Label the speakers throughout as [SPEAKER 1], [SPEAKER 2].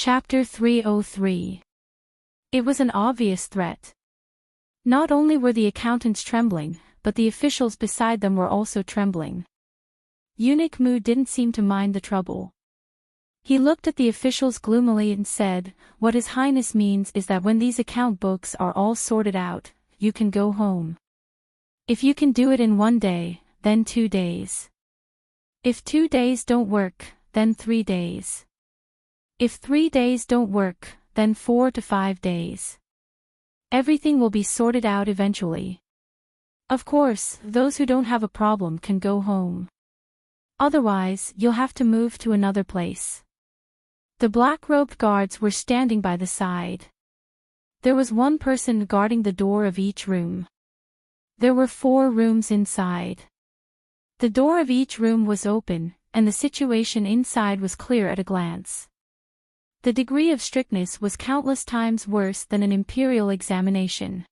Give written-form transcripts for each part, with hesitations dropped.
[SPEAKER 1] Chapter 303. It was an obvious threat. Not only were the accountants trembling, but the officials beside them were also trembling. Eunuch Mu didn't seem to mind the trouble. He looked at the officials gloomily and said, "What His Highness means is that when these account books are all sorted out, you can go home. If you can do it in 1 day, then 2 days. If 2 days don't work, then 3 days. If 3 days don't work, then 4 to 5 days. Everything will be sorted out eventually. Of course, those who don't have a problem can go home. Otherwise, you'll have to move to another place." The black-robed guards were standing by the side. There was one person guarding the door of each room. There were 4 rooms inside. The door of each room was open, and the situation inside was clear at a glance. The degree of strictness was countless times worse than an imperial examination.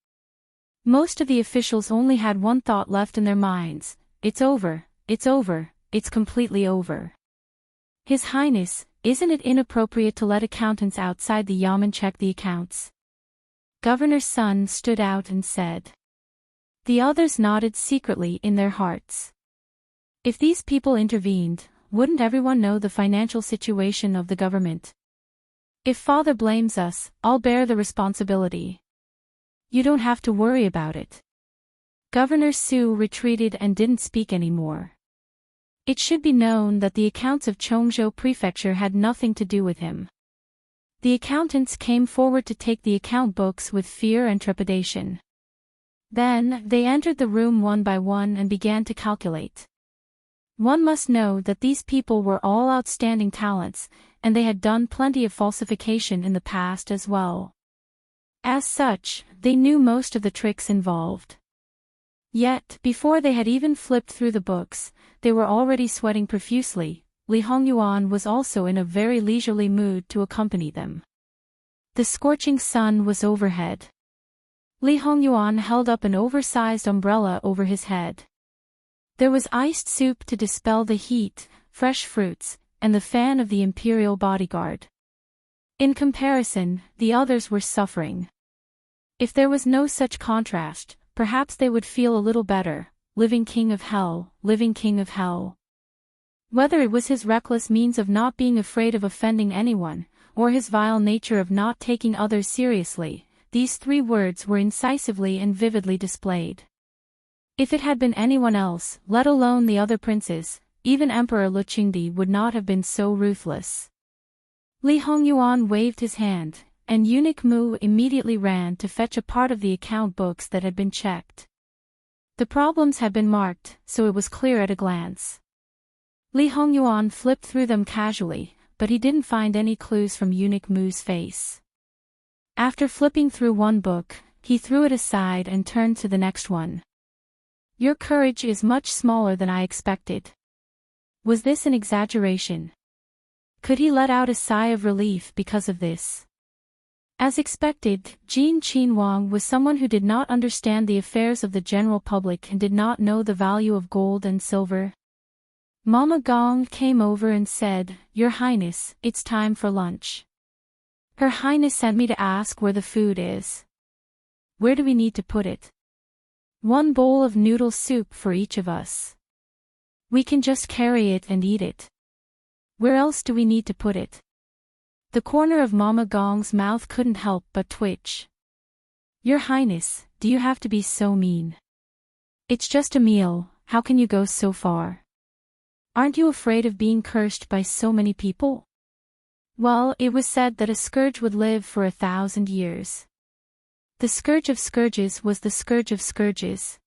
[SPEAKER 1] Most of the officials only had one thought left in their minds: it's over, it's over, it's completely over. His Highness, isn't it inappropriate to let accountants outside the yamen check the accounts? Governor Sun stood out and said. The others nodded secretly in their hearts. If these people intervened, wouldn't everyone know the financial situation of the government? If Father blames us, I'll bear the responsibility. You don't have to worry about it. Governor Su retreated and didn't speak anymore. It should be known that the accounts of Chongzhou Prefecture had nothing to do with him. The accountants came forward to take the account books with fear and trepidation. Then, they entered the room one by one and began to calculate. One must know that these people were all outstanding talents, and they had done plenty of falsification in the past as well. As such, they knew most of the tricks involved. Yet, before they had even flipped through the books, they were already sweating profusely. Li Hongyuan was also in a very leisurely mood to accompany them. The scorching sun was overhead. Li Hongyuan held up an oversized umbrella over his head. There was iced soup to dispel the heat, fresh fruits, and the fan of the imperial bodyguard. In comparison, the others were suffering. If there was no such contrast, perhaps they would feel a little better. Living king of hell, living king of hell. Whether it was his reckless means of not being afraid of offending anyone, or his vile nature of not taking others seriously, these 3 words were incisively and vividly displayed. If it had been anyone else, let alone the other princes, even Emperor Luqingdi would not have been so ruthless. Li Hongyuan waved his hand, and Eunuch Mu immediately ran to fetch a part of the account books that had been checked. The problems had been marked, so it was clear at a glance. Li Hongyuan flipped through them casually, but he didn't find any clues from Eunuch Mu's face. After flipping through one book, he threw it aside and turned to the next one. Your courage is much smaller than I expected. Was this an exaggeration? Could he let out a sigh of relief because of this? As expected, Jin Qinhuang was someone who did not understand the affairs of the general public and did not know the value of gold and silver. Mama Gong came over and said, "Your Highness, it's time for lunch. Her Highness sent me to ask where the food is. Where do we need to put it? 1 bowl of noodle soup for each of us. We can just carry it and eat it. Where else do we need to put it?" The corner of Mama Gong's mouth couldn't help but twitch. "Your Highness, do you have to be so mean? It's just a meal, how can you go so far? Aren't you afraid of being cursed by so many people?" Well, it was said that a scourge would live for 1,000 years. The scourge of scourges was the scourge of scourges.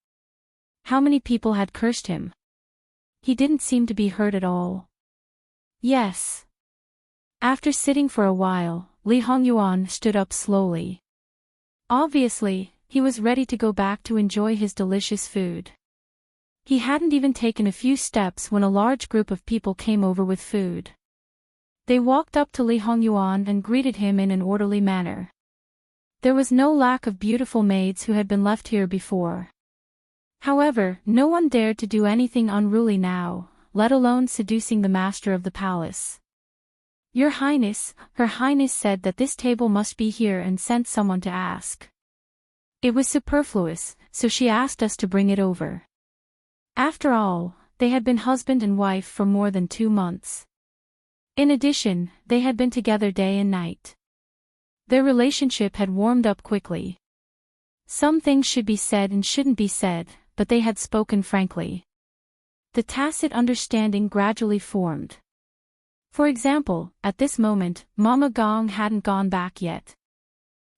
[SPEAKER 1] How many people had cursed him? He didn't seem to be hurt at all. Yes. After sitting for a while, Li Hongyuan stood up slowly. Obviously, he was ready to go back to enjoy his delicious food. He hadn't even taken a few steps when a large group of people came over with food. They walked up to Li Hongyuan and greeted him in an orderly manner. There was no lack of beautiful maids who had been left here before. However, no one dared to do anything unruly now, let alone seducing the master of the palace. Your Highness, Her Highness said that this table must be here and sent someone to ask. It was superfluous, so she asked us to bring it over. After all, they had been husband and wife for more than 2 months. In addition, they had been together day and night. Their relationship had warmed up quickly. Some things should be said and shouldn't be said, but they had spoken frankly. The tacit understanding gradually formed. For example, at this moment, Mama Gong hadn't gone back yet.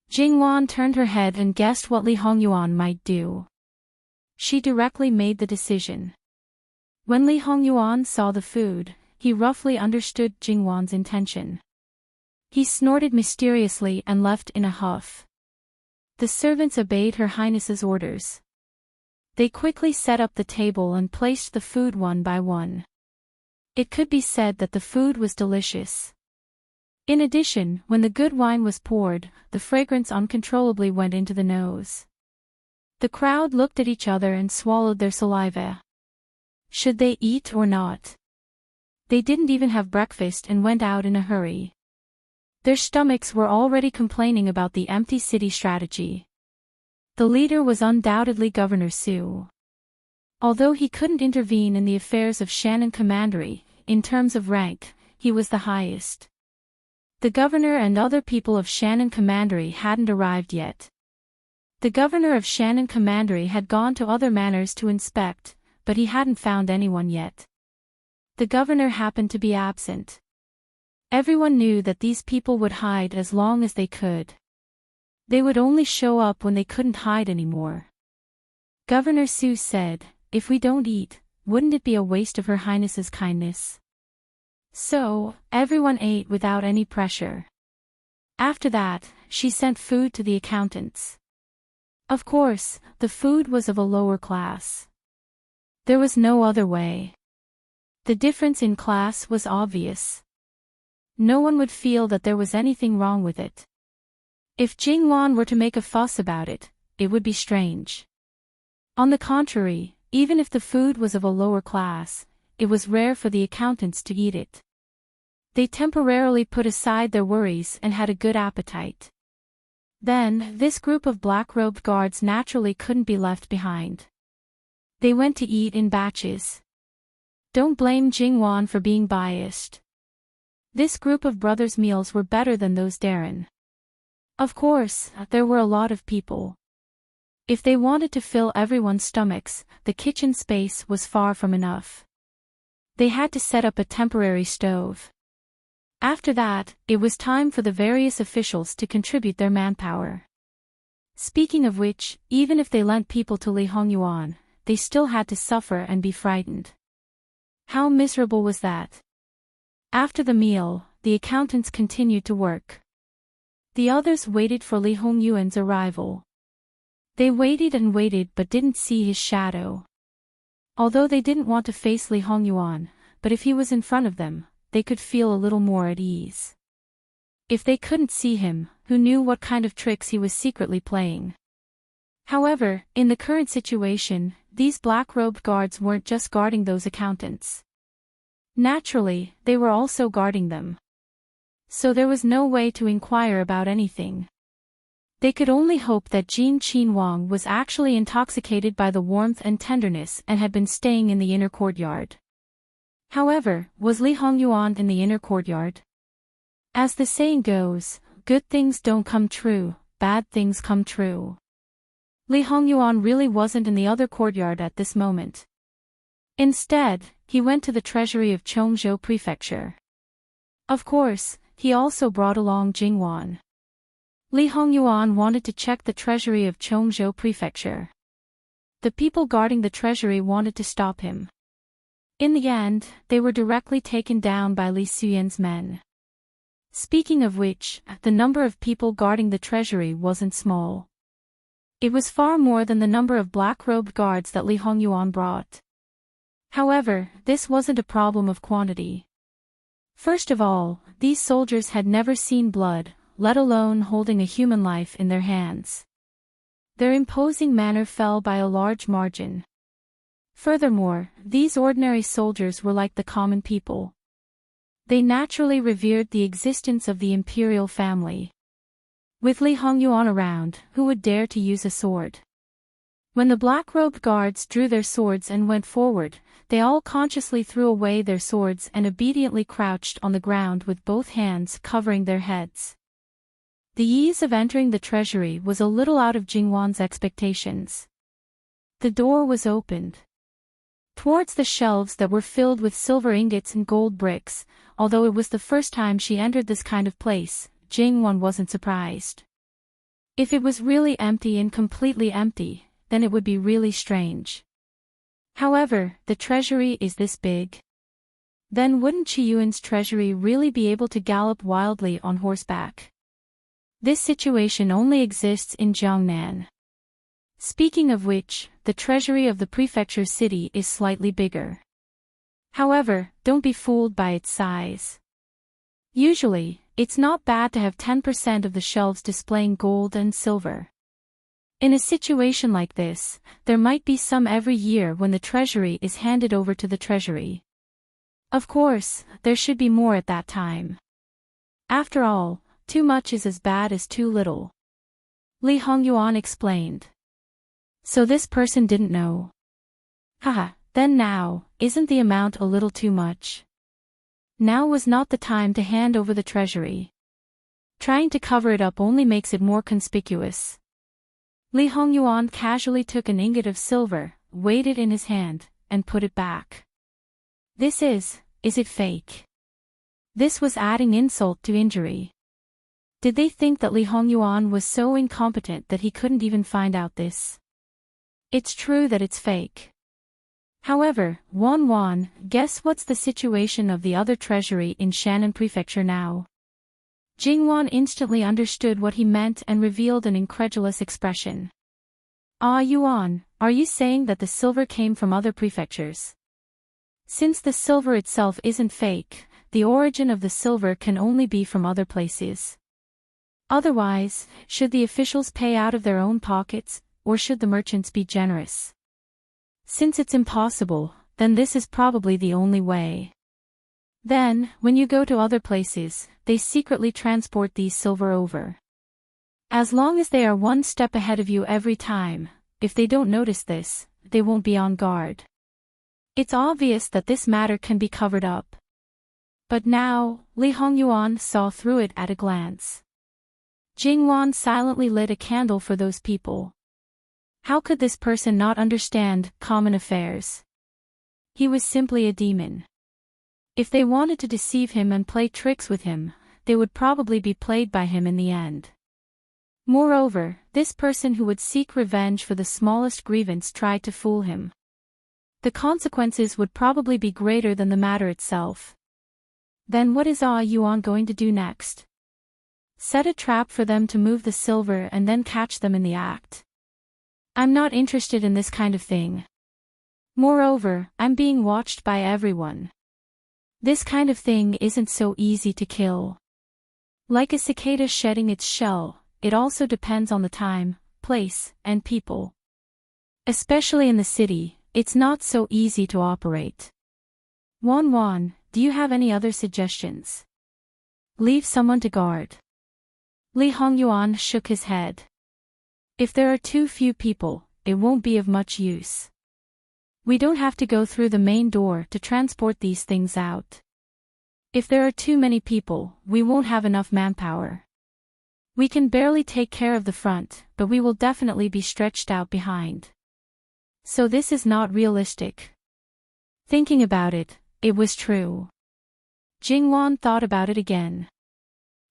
[SPEAKER 1] Jingwan turned her head and guessed what Li Hongyuan might do. She directly made the decision. When Li Hongyuan saw the food, he roughly understood Jingwan's intention. He snorted mysteriously and left in a huff. The servants obeyed Her Highness's orders. They quickly set up the table and placed the food one by one. It could be said that the food was delicious. In addition, when the good wine was poured, the fragrance uncontrollably went into the nose. The crowd looked at each other and swallowed their saliva. Should they eat or not? They didn't even have breakfast and went out in a hurry. Their stomachs were already complaining about the empty city strategy. The leader was undoubtedly Governor Su. Although he couldn't intervene in the affairs of Shannon Commandery, in terms of rank, he was the highest. The governor and other people of Shannon Commandery hadn't arrived yet. The governor of Shannon Commandery had gone to other manors to inspect, but he hadn't found anyone yet. The governor happened to be absent. Everyone knew that these people would hide as long as they could. They would only show up when they couldn't hide anymore. Governor Su said, "If we don't eat, wouldn't it be a waste of Her Highness's kindness?" So, everyone ate without any pressure. After that, she sent food to the accountants. Of course, the food was of a lower class. There was no other way. The difference in class was obvious. No one would feel that there was anything wrong with it. If Jingwan were to make a fuss about it, it would be strange. On the contrary, even if the food was of a lower class, it was rare for the accountants to eat it. They temporarily put aside their worries and had a good appetite. Then, this group of black-robed guards naturally couldn't be left behind. They went to eat in batches. Don't blame Jingwan for being biased. This group of brothers' meals were better than those Darren. Of course, there were a lot of people. If they wanted to fill everyone's stomachs, the kitchen space was far from enough. They had to set up a temporary stove. After that, it was time for the various officials to contribute their manpower. Speaking of which, even if they lent people to Li Hongyuan, they still had to suffer and be frightened. How miserable was that? After the meal, the accountants continued to work. The others waited for Li Hongyuan's arrival. They waited and waited but didn't see his shadow. Although they didn't want to face Li Hongyuan, but if he was in front of them, they could feel a little more at ease. If they couldn't see him, who knew what kind of tricks he was secretly playing? However, in the current situation, these black-robed guards weren't just guarding those accountants. Naturally, they were also guarding them. So there was no way to inquire about anything. They could only hope that Jin Qinwang was actually intoxicated by the warmth and tenderness and had been staying in the inner courtyard. However, was Li Hongyuan in the inner courtyard? As the saying goes, good things don't come true, bad things come true. Li Hongyuan really wasn't in the other courtyard at this moment. Instead, he went to the treasury of Chongzhou Prefecture. Of course, he also brought along Jingwan. Li Hongyuan wanted to check the treasury of Chongzhou Prefecture. The people guarding the treasury wanted to stop him. In the end, they were directly taken down by Li Suyan's men. Speaking of which, the number of people guarding the treasury wasn't small. It was far more than the number of black-robed guards that Li Hongyuan brought. However, this wasn't a problem of quantity. First of all, these soldiers had never seen blood, let alone holding a human life in their hands. Their imposing manner fell by a large margin. Furthermore, these ordinary soldiers were like the common people. They naturally revered the existence of the imperial family. With Li Hongyuan around, who would dare to use a sword? When the black-robed guards drew their swords and went forward, they all consciously threw away their swords and obediently crouched on the ground with both hands covering their heads. The ease of entering the treasury was a little out of Jingwan's expectations. The door was opened towards the shelves that were filled with silver ingots and gold bricks. Although it was the first time she entered this kind of place, Jingwan wasn't surprised. If it was really empty and completely empty, then it would be really strange. However, the treasury is this big. Then wouldn't Qi Yuan's treasury really be able to gallop wildly on horseback? This situation only exists in Jiangnan. Speaking of which, the treasury of the prefecture city is slightly bigger. However, don't be fooled by its size. Usually, it's not bad to have 10% of the shelves displaying gold and silver. In a situation like this, there might be some every year when the treasury is handed over to the treasury. Of course, there should be more at that time. After all, too much is as bad as too little. Li Hongyuan explained. So this person didn't know. Haha, then now, isn't the amount a little too much? Now was not the time to hand over the treasury. Trying to cover it up only makes it more conspicuous. Li Hongyuan casually took an ingot of silver, weighed it in his hand, and put it back. Is it fake? This was adding insult to injury. Did they think that Li Hongyuan was so incompetent that he couldn't even find out this? It's true that it's fake. However, Wan, guess what's the situation of the other treasury in Shannan Prefecture now? Jingwan instantly understood what he meant and revealed an incredulous expression. Ah Yuan, are you saying that the silver came from other prefectures? Since the silver itself isn't fake, the origin of the silver can only be from other places. Otherwise, should the officials pay out of their own pockets, or should the merchants be generous? Since it's impossible, then this is probably the only way. Then, when you go to other places, they secretly transport these silver over. As long as they are one step ahead of you every time, if they don't notice this, they won't be on guard. It's obvious that this matter can be covered up. But now, Li Hongyuan saw through it at a glance. Jingwan silently lit a candle for those people. How could this person not understand common affairs? He was simply a demon. If they wanted to deceive him and play tricks with him, they would probably be played by him in the end. Moreover, this person who would seek revenge for the smallest grievance tried to fool him. The consequences would probably be greater than the matter itself. Then what is Yuan going to do next? Set a trap for them to move the silver and then catch them in the act. I'm not interested in this kind of thing. Moreover, I'm being watched by everyone. This kind of thing isn't so easy to kill. Like a cicada shedding its shell, it also depends on the time, place, and people. Especially in the city, it's not so easy to operate. Wan, do you have any other suggestions? Leave someone to guard. Li Hongyuan shook his head. If there are too few people, it won't be of much use. We don't have to go through the main door to transport these things out. If there are too many people, we won't have enough manpower. We can barely take care of the front, but we will definitely be stretched out behind. So this is not realistic. Thinking about it, it was true. Jingwan thought about it again.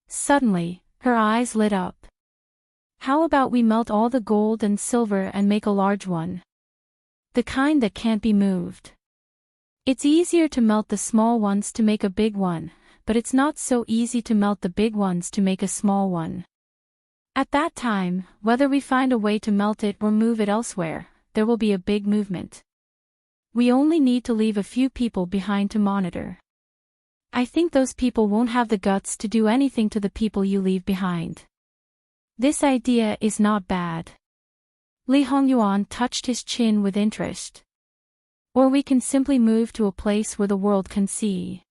[SPEAKER 1] Suddenly, her eyes lit up. How about we melt all the gold and silver and make a large one? The kind that can't be moved. It's easier to melt the small ones to make a big one, but it's not so easy to melt the big ones to make a small one. At that time, whether we find a way to melt it or move it elsewhere, there will be a big movement. We only need to leave a few people behind to monitor. I think those people won't have the guts to do anything to the people you leave behind. This idea is not bad. Li Hongyuan touched his chin with interest. Or we can simply move to a place where the world can see.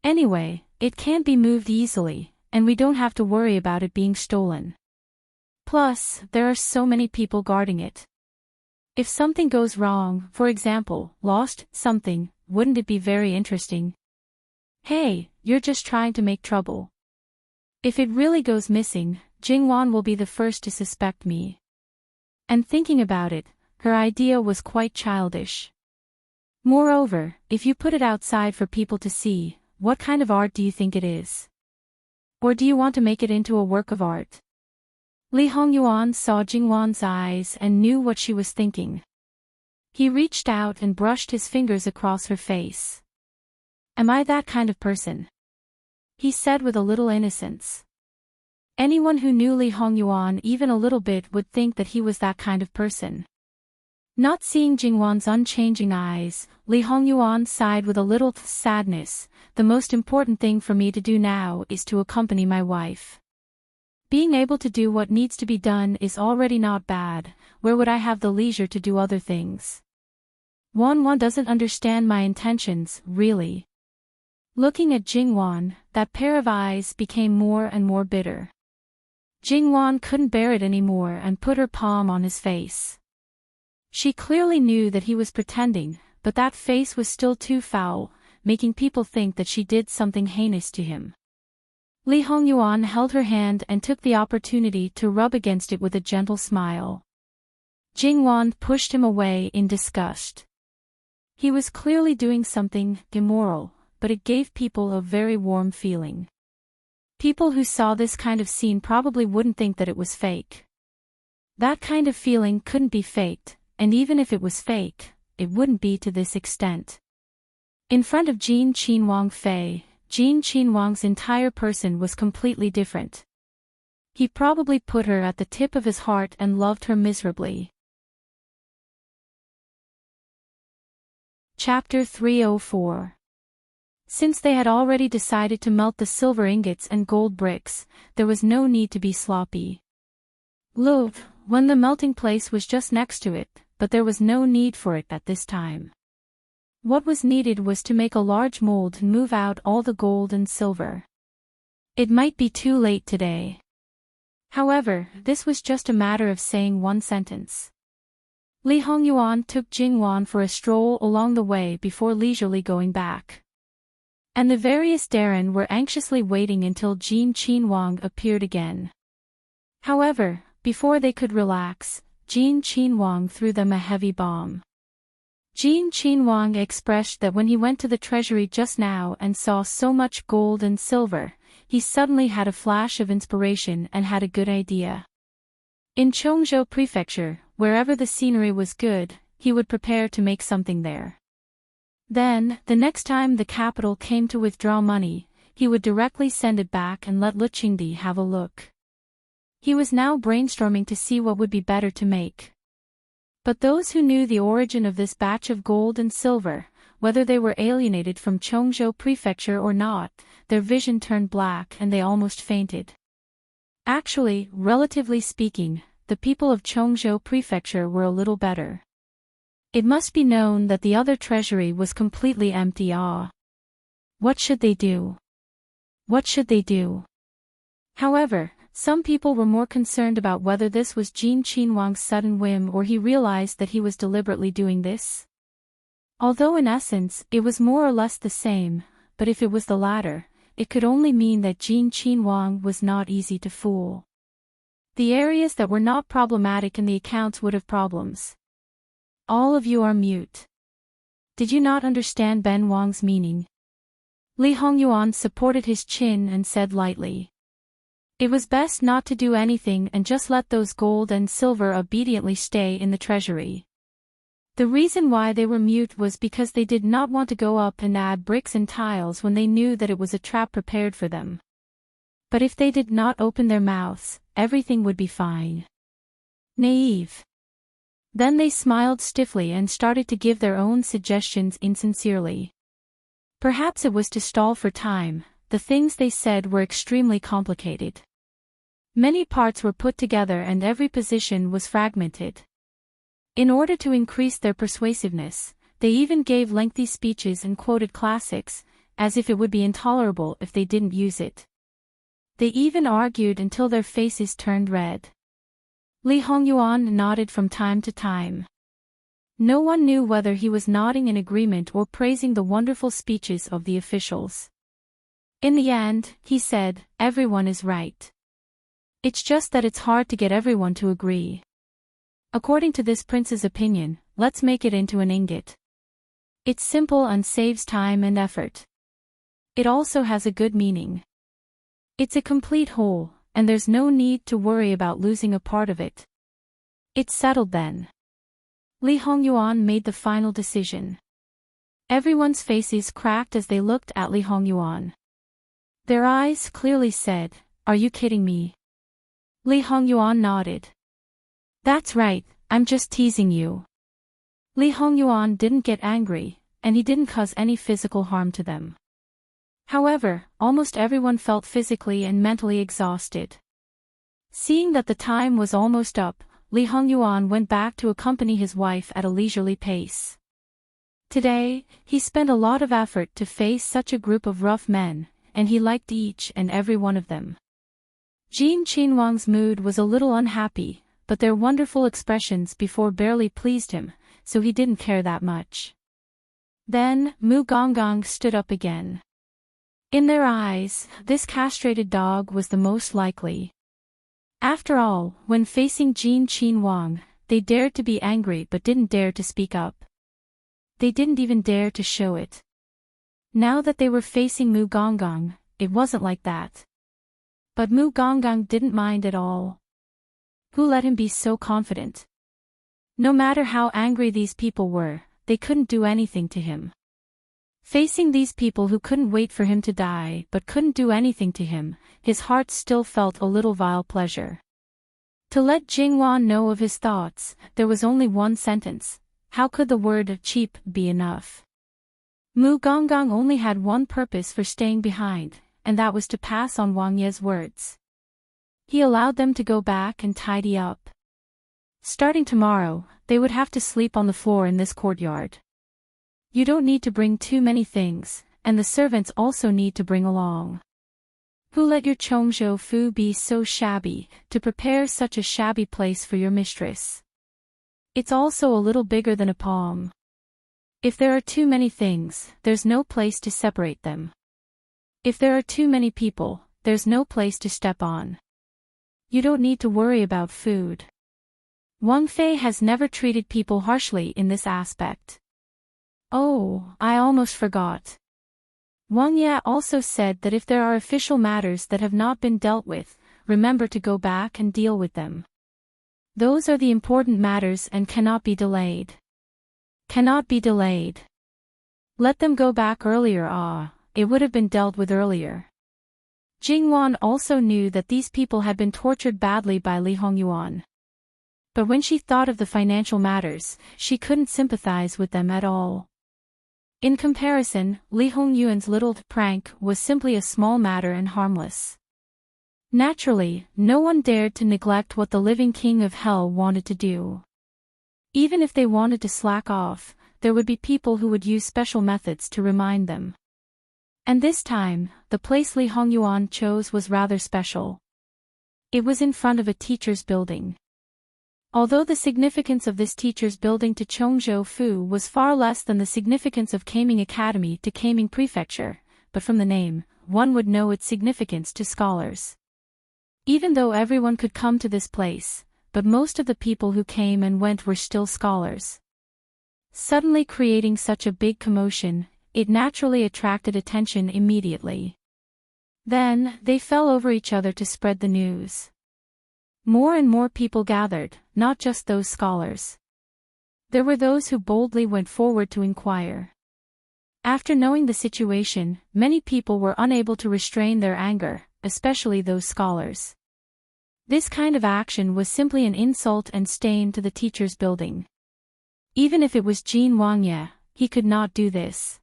[SPEAKER 1] Anyway, it can't be moved easily, and we don't have to worry about it being stolen. Plus, there are so many people guarding it. If something goes wrong, for example, lost something, wouldn't it be very interesting? Hey, you're just trying to make trouble. If it really goes missing, Jingwan will be the first to suspect me. And thinking about it, her idea was quite childish. Moreover, if you put it outside for people to see, what kind of art do you think it is? Or do you want to make it into a work of art? Li Hongyuan saw Jingwan's eyes and knew what she was thinking. He reached out and brushed his fingers across her face. Am I that kind of person? He said with a little innocence. Anyone who knew Li Hongyuan even a little bit would think that he was that kind of person. Not seeing Jingwan's unchanging eyes, Li Hongyuan sighed with a little sadness. The most important thing for me to do now is to accompany my wife. Being able to do what needs to be done is already not bad. Where would I have the leisure to do other things? Wan doesn't understand my intentions, really. Looking at Jingwan, that pair of eyes became more and more bitter. Jingwan couldn't bear it anymore and put her palm on his face. She clearly knew that he was pretending, but that face was still too foul, making people think that she did something heinous to him. Li Hongyuan held her hand and took the opportunity to rub against it with a gentle smile. Jingwan pushed him away in disgust. He was clearly doing something immoral, but it gave people a very warm feeling. People who saw this kind of scene probably wouldn't think that it was fake. That kind of feeling couldn't be faked, and even if it was fake, it wouldn't be to this extent. In front of Jin Qinhuang Fei, Jin Qinhuang's entire person was completely different. He probably put her at the tip of his heart and loved her miserably. Chapter 304. Since they had already decided to melt the silver ingots and gold bricks, there was no need to be sloppy. When the melting place was just next to it, but there was no need for it at this time. What was needed was to make a large mold and move out all the gold and silver. It might be too late today. However, this was just a matter of saying one sentence. Li Hongyuan took Jingwan for a stroll along the way before leisurely going back. And the various Darren were anxiously waiting until Jin Qinhuang appeared again. However, before they could relax, Jin Qinhuang threw them a heavy bomb. Jin Qinhuang expressed that when he went to the treasury just now and saw so much gold and silver, he suddenly had a flash of inspiration and had a good idea. In Chongzhou Prefecture, wherever the scenery was good, he would prepare to make something there. Then, the next time the capital came to withdraw money, he would directly send it back and let Lu Qingdi have a look. He was now brainstorming to see what would be better to make. But those who knew the origin of this batch of gold and silver, whether they were alienated from Chongzhou Prefecture or not, their vision turned black and they almost fainted. Actually, relatively speaking, the people of Chongzhou Prefecture were a little better. It must be known that the other treasury was completely empty. What should they do? What should they do? However, some people were more concerned about whether this was Jin Qinhuang's sudden whim or he realized that he was deliberately doing this. Although in essence, it was more or less the same, but if it was the latter, it could only mean that Jin Qinhuang was not easy to fool. The areas that were not problematic in the accounts would have problems. All of you are mute. Did you not understand Ben Wang's meaning? Li Hongyuan supported his chin and said lightly. It was best not to do anything and just let those gold and silver obediently stay in the treasury. The reason why they were mute was because they did not want to go up and add bricks and tiles when they knew that it was a trap prepared for them. But if they did not open their mouths, everything would be fine. Naive. Then they smiled stiffly and started to give their own suggestions insincerely. Perhaps it was to stall for time. The things they said were extremely complicated. Many parts were put together and every position was fragmented. In order to increase their persuasiveness, they even gave lengthy speeches and quoted classics, as if it would be intolerable if they didn't use it. They even argued until their faces turned red. Li Hongyuan nodded from time to time. No one knew whether he was nodding in agreement or praising the wonderful speeches of the officials. In the end, he said, "Everyone is right. It's just that it's hard to get everyone to agree. According to this prince's opinion, let's make it into an ingot. It's simple and saves time and effort. It also has a good meaning. It's a complete whole, and there's no need to worry about losing a part of it." It's settled then. Li Hongyuan made the final decision. Everyone's faces cracked as they looked at Li Hongyuan. Their eyes clearly said, "Are you kidding me?" Li Hongyuan nodded. "That's right, I'm just teasing you." Li Hongyuan didn't get angry, and he didn't cause any physical harm to them. However, almost everyone felt physically and mentally exhausted. Seeing that the time was almost up, Li Hongyuan went back to accompany his wife at a leisurely pace. Today, he spent a lot of effort to face such a group of rough men, and he liked each and every one of them. Jin Qinhuang's mood was a little unhappy, but their wonderful expressions before barely pleased him, so he didn't care that much. Then, Mu Gonggong stood up again. In their eyes, this castrated dog was the most likely. After all, when facing Jin Qinhuang, they dared to be angry but didn't dare to speak up. They didn't even dare to show it. Now that they were facing Mu Gonggong, it wasn't like that. But Mu Gonggong didn't mind at all. Who let him be so confident? No matter how angry these people were, they couldn't do anything to him. Facing these people who couldn't wait for him to die but couldn't do anything to him, his heart still felt a little vile pleasure. To let Jingwan know of his thoughts, there was only one sentence. How could the word cheap be enough? Mu Gonggong only had one purpose for staying behind, and that was to pass on Wang Ye's words. He allowed them to go back and tidy up. Starting tomorrow, they would have to sleep on the floor in this courtyard. You don't need to bring too many things, and the servants also need to bring along. Who let your Chongzhou Fu be so shabby, to prepare such a shabby place for your mistress? It's also a little bigger than a palm. If there are too many things, there's no place to separate them. If there are too many people, there's no place to step on. You don't need to worry about food. Wang Fei has never treated people harshly in this aspect. Oh, I almost forgot. Wang Ye also said that if there are official matters that have not been dealt with, remember to go back and deal with them. Those are the important matters and cannot be delayed. Cannot be delayed. Let them go back earlier. It would have been dealt with earlier. Jingwan also knew that these people had been tortured badly by Li Hongyuan. But when she thought of the financial matters, she couldn't sympathize with them at all. In comparison, Li Hongyuan's little prank was simply a small matter and harmless. Naturally, no one dared to neglect what the living king of hell wanted to do. Even if they wanted to slack off, there would be people who would use special methods to remind them. And this time, the place Li Hongyuan chose was rather special. It was in front of a teacher's building. Although the significance of this teacher's building to Chongzhou Fu was far less than the significance of Kaming Academy to Kaming Prefecture, but from the name, one would know its significance to scholars. Even though everyone could come to this place, but most of the people who came and went were still scholars. Suddenly creating such a big commotion, it naturally attracted attention immediately. Then, they fell over each other to spread the news. More and more people gathered, not just those scholars. There were those who boldly went forward to inquire. After knowing the situation, many people were unable to restrain their anger, especially those scholars. This kind of action was simply an insult and stain to the teacher's building. Even if it was Jin Wangye, he could not do this.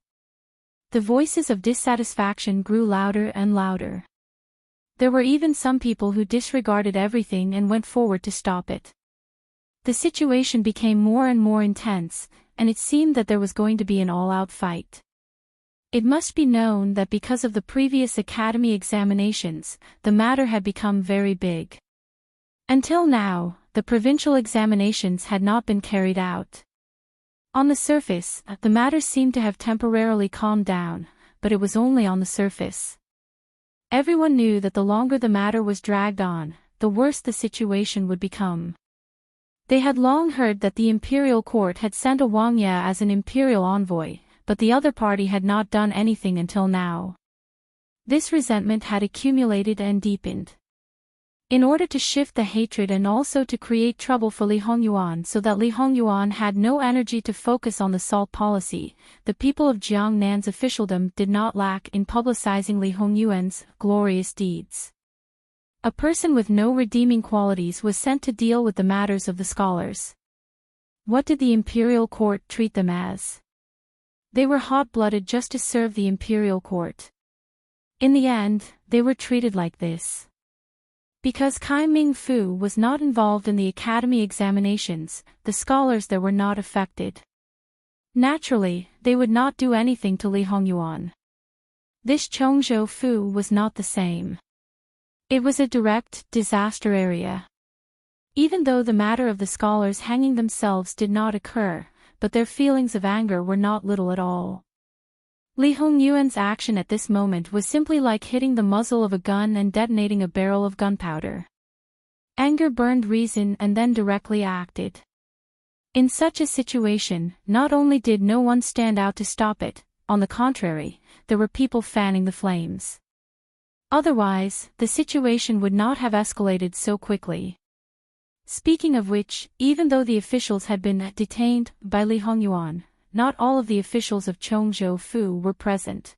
[SPEAKER 1] The voices of dissatisfaction grew louder and louder. There were even some people who disregarded everything and went forward to stop it. The situation became more and more intense, and it seemed that there was going to be an all-out fight. It must be known that because of the previous academy examinations, the matter had become very big. Until now, the provincial examinations had not been carried out. On the surface, the matter seemed to have temporarily calmed down, but it was only on the surface. Everyone knew that the longer the matter was dragged on, the worse the situation would become. They had long heard that the imperial court had sent a Wang as an imperial envoy, but the other party had not done anything until now. This resentment had accumulated and deepened. In order to shift the hatred and also to create trouble for Li Hongyuan so that Li Hongyuan had no energy to focus on the salt policy, the people of Jiangnan's officialdom did not lack in publicizing Li Hongyuan's glorious deeds. A person with no redeeming qualities was sent to deal with the matters of the scholars. What did the imperial court treat them as? They were hot-blooded just to serve the imperial court. In the end, they were treated like this. Because Kai Ming-fu was not involved in the academy examinations, the scholars there were not affected. Naturally, they would not do anything to Li Hongyuan. This Chongzhou Fu was not the same. It was a direct disaster area. Even though the matter of the scholars hanging themselves did not occur, but their feelings of anger were not little at all. Li Hongyuan's action at this moment was simply like hitting the muzzle of a gun and detonating a barrel of gunpowder. Anger burned reason and then directly acted. In such a situation, not only did no one stand out to stop it, on the contrary, there were people fanning the flames. Otherwise, the situation would not have escalated so quickly. Speaking of which, even though the officials had been detained by Li Hongyuan, not all of the officials of Chongzhou Fu were present.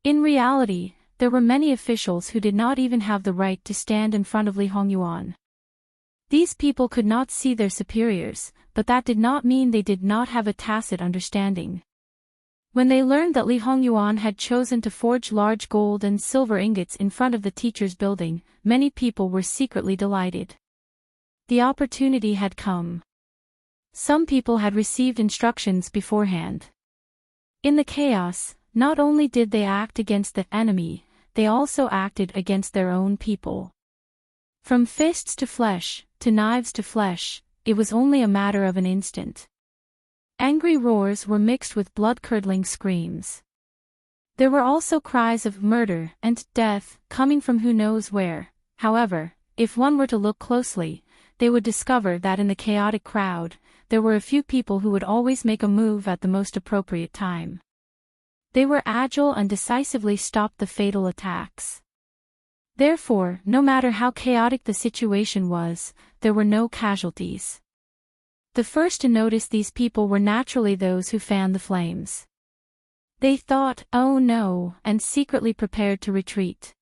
[SPEAKER 1] In reality, there were many officials who did not even have the right to stand in front of Li Hongyuan. These people could not see their superiors, but that did not mean they did not have a tacit understanding. When they learned that Li Hongyuan had chosen to forge large gold and silver ingots in front of the teacher's building, many people were secretly delighted. The opportunity had come. Some people had received instructions beforehand. In the chaos, not only did they act against the enemy, they also acted against their own people. From fists to flesh, to knives to flesh, it was only a matter of an instant. Angry roars were mixed with blood-curdling screams. There were also cries of murder and death coming from who knows where. However, if one were to look closely, they would discover that in the chaotic crowd, there were a few people who would always make a move at the most appropriate time. They were agile and decisively stopped the fatal attacks. Therefore, no matter how chaotic the situation was, there were no casualties. The first to notice these people were naturally those who fanned the flames. They thought, "Oh no," and secretly prepared to retreat.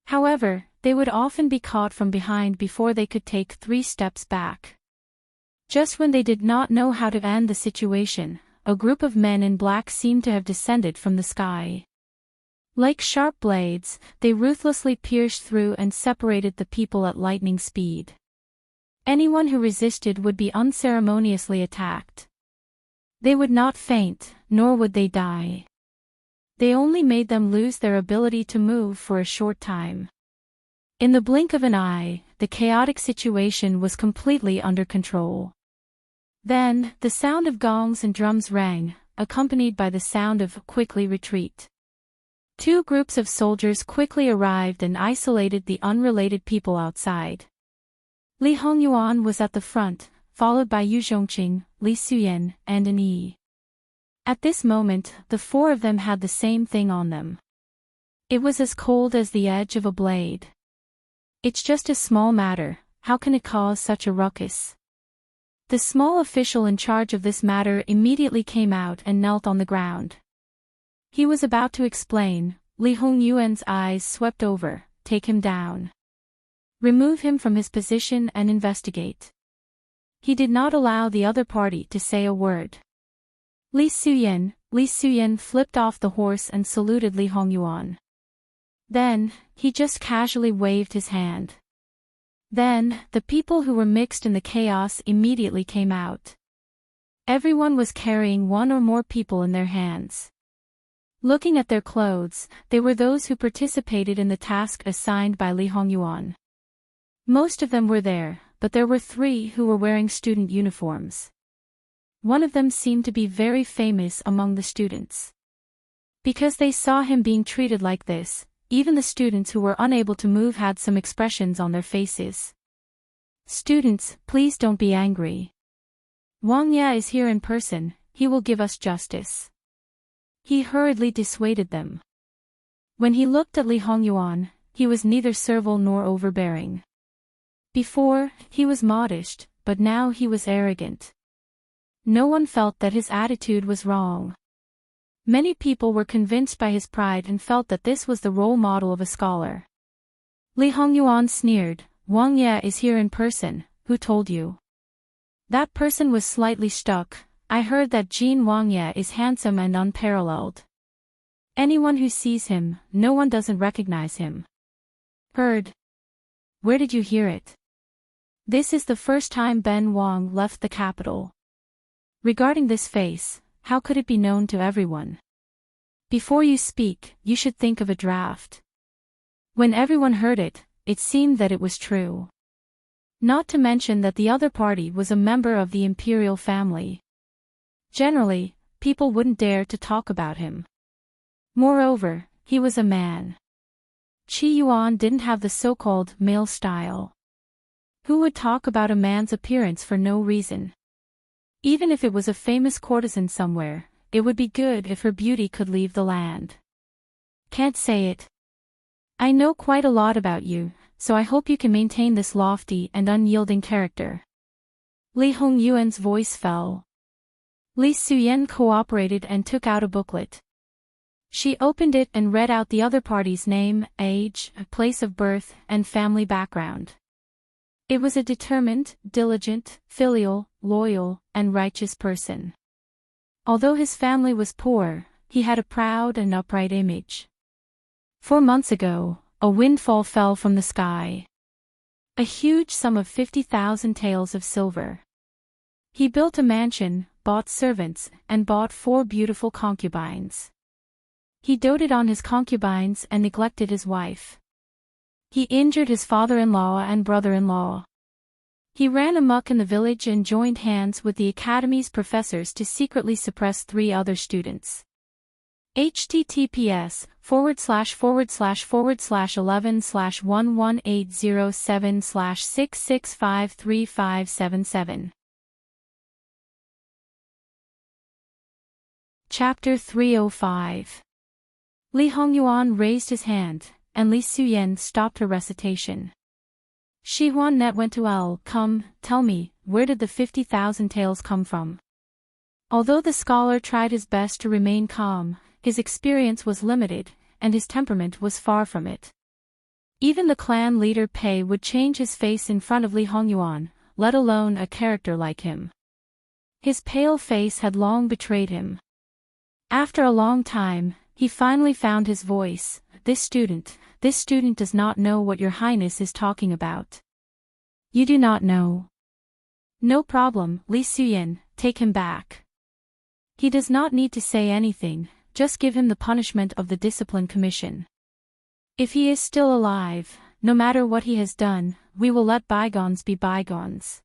[SPEAKER 1] However, they would often be caught from behind before they could take 3 steps back. Just when they did not know how to end the situation, a group of men in black seemed to have descended from the sky. Like sharp blades, they ruthlessly pierced through and separated the people at lightning speed. Anyone who resisted would be unceremoniously attacked. They would not faint, nor would they die. They only made them lose their ability to move for a short time. In the blink of an eye, the chaotic situation was completely under control. Then, the sound of gongs and drums rang, accompanied by the sound of "quickly retreat." 2 groups of soldiers quickly arrived and isolated the unrelated people outside. Li Hongyuan was at the front, followed by Yu Zhongqing, Li Suyen, and An Yi. At this moment, the 4 of them had the same thing on them. It was as cold as the edge of a blade. It's just a small matter, how can it cause such a ruckus? The small official in charge of this matter immediately came out and knelt on the ground. He was about to explain. Li Hongyuan's eyes swept over. "Take him down. Remove him from his position and investigate." He did not allow the other party to say a word. Li Suyen flipped off the horse and saluted Li Hongyuan. Then, he just casually waved his hand. Then, the people who were mixed in the chaos immediately came out. Everyone was carrying 1 or more people in their hands. Looking at their clothes, they were those who participated in the task assigned by Li Hongyuan. Most of them were there, but there were 3 who were wearing student uniforms. One of them seemed to be very famous among the students. Because they saw him being treated like this, even the students who were unable to move had some expressions on their faces. Students, please don't be angry. Wang Ya is here in person, he will give us justice. He hurriedly dissuaded them. When he looked at Li Hongyuan, he was neither servile nor overbearing. Before, he was modest, but now he was arrogant. No one felt that his attitude was wrong. Many people were convinced by his pride and felt that this was the role model of a scholar. Li Hongyuan sneered, Wang Ya is here in person, who told you? That person was slightly stuck. I heard that Jin Wang Ya is handsome and unparalleled. Anyone who sees him, no one doesn't recognize him. Heard? Where did you hear it? This is the first time Ben Wang left the capital. Regarding this face, how could it be known to everyone? Before you speak, you should think of a draft. When everyone heard it, it seemed that it was true. Not to mention that the other party was a member of the imperial family. Generally, people wouldn't dare to talk about him. Moreover, he was a man. Qi Yuan didn't have the so-called male style. Who would talk about a man's appearance for no reason? Even if it was a famous courtesan somewhere, it would be good if her beauty could leave the land. Can't say it. I know quite a lot about you, so I hope you can maintain this lofty and unyielding character. Li Hongyuan's voice fell. Li Suyen cooperated and took out a booklet. She opened it and read out the other party's name, age, place of birth, and family background. It was a determined, diligent, filial, loyal, and righteous person. Although his family was poor, he had a proud and upright image. 4 months ago, a windfall fell from the sky. A huge sum of 50,000 taels of silver. He built a mansion, bought servants, and bought 4 beautiful concubines. He doted on his concubines and neglected his wife. He injured his father-in-law and brother-in-law. He ran amok in the village and joined hands with the academy's professors to secretly suppress 3 other students. https://11/11807/6653577. Chapter 305. Li Hongyuan raised his hand, and Li Suyen stopped her recitation. Shi Huannet went to come, tell me, where did the 50,000 taels come from? Although the scholar tried his best to remain calm, his experience was limited, and his temperament was far from it. Even the clan leader Pei would change his face in front of Li Hongyuan, let alone a character like him. His pale face had long betrayed him. After a long time, he finally found his voice. This student does not know what your highness is talking about. You do not know. No problem, Li Suyen, take him back. He does not need to say anything, just give him the punishment of the discipline commission. If he is still alive, no matter what he has done, we will let bygones be bygones.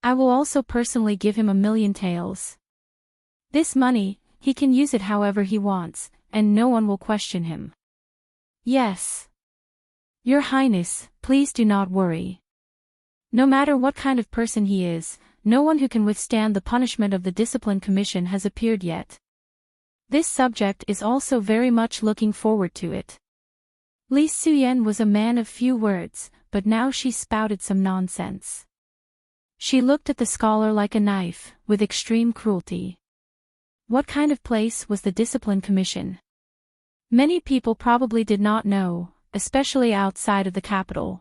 [SPEAKER 1] I will also personally give him 1,000,000 taels. This money, he can use it however he wants, and no one will question him. Yes. Your Highness, please do not worry. No matter what kind of person he is, no one who can withstand the punishment of the discipline commission has appeared yet. This subject is also very much looking forward to it. Li Suyen was a man of few words, but now she spouted some nonsense. She looked at the scholar like a knife, with extreme cruelty. What kind of place was the discipline commission? Many people probably did not know, especially outside of the capital.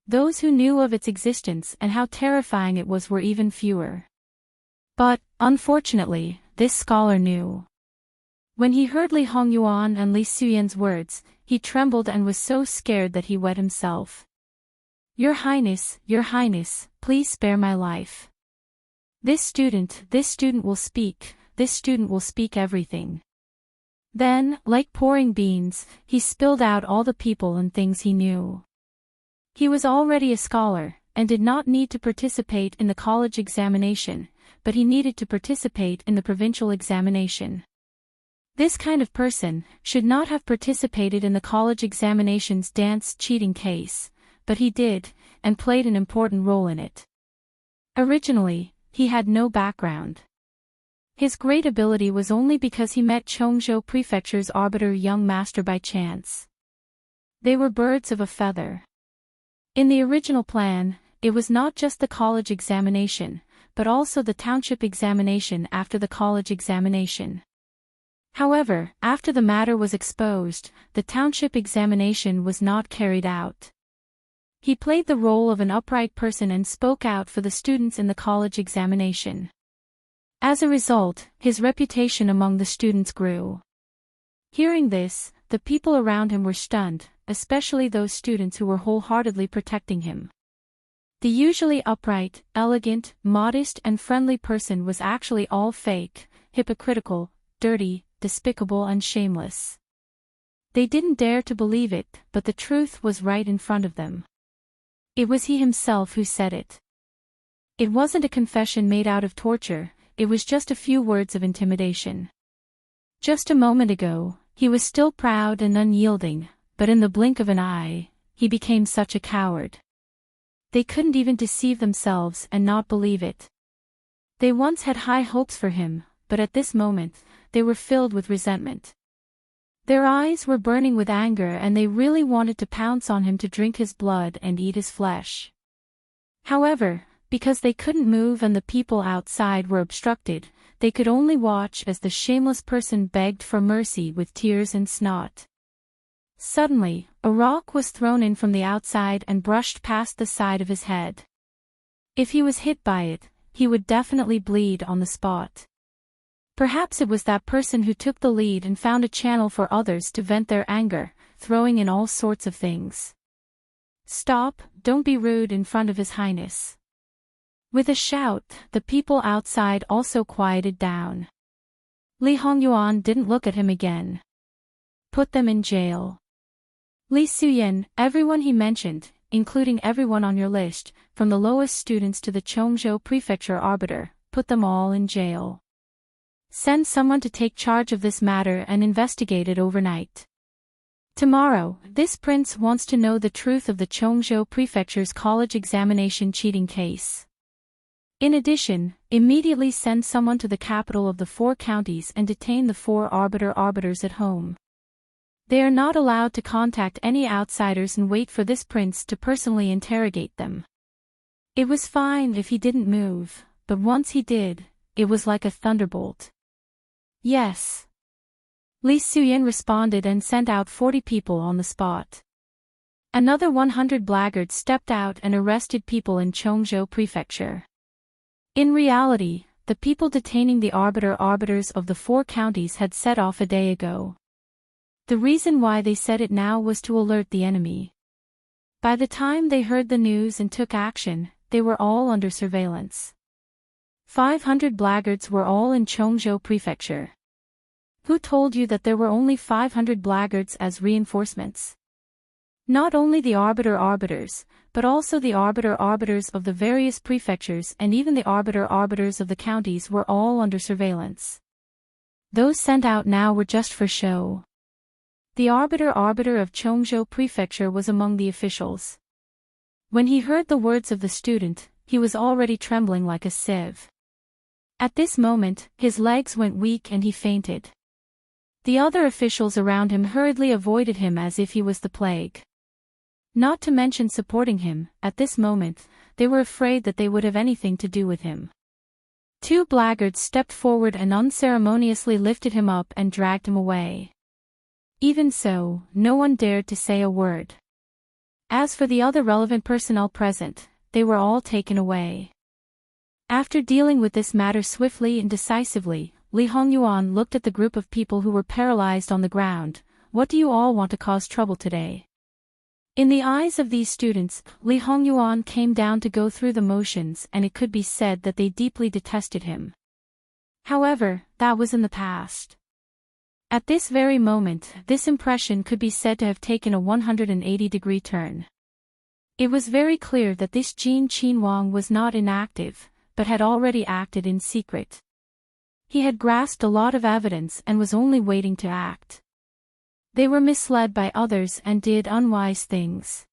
[SPEAKER 1] Those who knew of its existence and how terrifying it was were even fewer. But, unfortunately, this scholar knew. When he heard Li Hongyuan and Li Suyen's words, he trembled and was so scared that he wet himself. Your Highness, please spare my life. This student will speak everything. Then, like pouring beans, he spilled out all the people and things he knew. He was already a scholar, and did not need to participate in the college examination, but he needed to participate in the provincial examination. This kind of person should not have participated in the college examination's dance cheating case, but he did, and played an important role in it. Originally, he had no background. His great ability was only because he met Chongzhou Prefecture's arbiter young master by chance. They were birds of a feather. In the original plan, it was not just the college examination, but also the township examination after the college examination. However, after the matter was exposed, the township examination was not carried out. He played the role of an upright person and spoke out for the students in the college examination. As a result, his reputation among the students grew. Hearing this, the people around him were stunned, especially those students who were wholeheartedly protecting him. The usually upright, elegant, modest and friendly person was actually all fake, hypocritical, dirty, despicable and shameless. They didn't dare to believe it, but the truth was right in front of them. It was he himself who said it. It wasn't a confession made out of torture, it was just a few words of intimidation. Just a moment ago, he was still proud and unyielding, but in the blink of an eye, he became such a coward. They couldn't even deceive themselves and not believe it. They once had high hopes for him, but at this moment, they were filled with resentment. Their eyes were burning with anger and they really wanted to pounce on him to drink his blood and eat his flesh. However, because they couldn't move and the people outside were obstructed, they could only watch as the shameless person begged for mercy with tears and snot. Suddenly, a rock was thrown in from the outside and brushed past the side of his head. If he was hit by it, he would definitely bleed on the spot. Perhaps it was that person who took the lead and found a channel for others to vent their anger, throwing in all sorts of things. "Stop, don't be rude in front of His Highness." With a shout, the people outside also quieted down. Li Hongyuan didn't look at him again. "Put them in jail." Li Suyen, everyone he mentioned, including everyone on your list, from the lowest students to the Chongzhou Prefecture arbiter, put them all in jail. Send someone to take charge of this matter and investigate it overnight. Tomorrow, this prince wants to know the truth of the Chongzhou Prefecture's college examination cheating case. In addition, immediately send someone to the capital of the 4 counties and detain the 4 arbiters at home. They are not allowed to contact any outsiders and wait for this prince to personally interrogate them. It was fine if he didn't move, but once he did, it was like a thunderbolt. Yes. Li Suyen responded and sent out 40 people on the spot. Another 100 blackguards stepped out and arrested people in Chongzhou Prefecture. In reality, the people detaining the arbiters of the 4 counties had set off a day ago. The reason why they said it now was to alert the enemy. By the time they heard the news and took action, they were all under surveillance. 500 blackguards were all in Chongzhou Prefecture. Who told you that there were only 500 blackguards as reinforcements? Not only the arbiters, but also the arbiters of the various prefectures and even the arbiters of the counties were all under surveillance. Those sent out now were just for show. The arbiter of Chongzhou Prefecture was among the officials. When he heard the words of the student, he was already trembling like a sieve. At this moment, his legs went weak and he fainted. The other officials around him hurriedly avoided him as if he was the plague. Not to mention supporting him, at this moment, they were afraid that they would have anything to do with him. 2 blackguards stepped forward and unceremoniously lifted him up and dragged him away. Even so, no one dared to say a word. As for the other relevant personnel present, they were all taken away. After dealing with this matter swiftly and decisively, Li Hongyuan looked at the group of people who were paralyzed on the ground. "What do you all want to cause trouble today?" In the eyes of these students, Li Hongyuan came down to go through the motions and it could be said that they deeply detested him. However, that was in the past. At this very moment, this impression could be said to have taken a 180-degree turn. It was very clear that this Jin Qin Wang was not inactive, but had already acted in secret. He had grasped a lot of evidence and was only waiting to act. They were misled by others and did unwise things.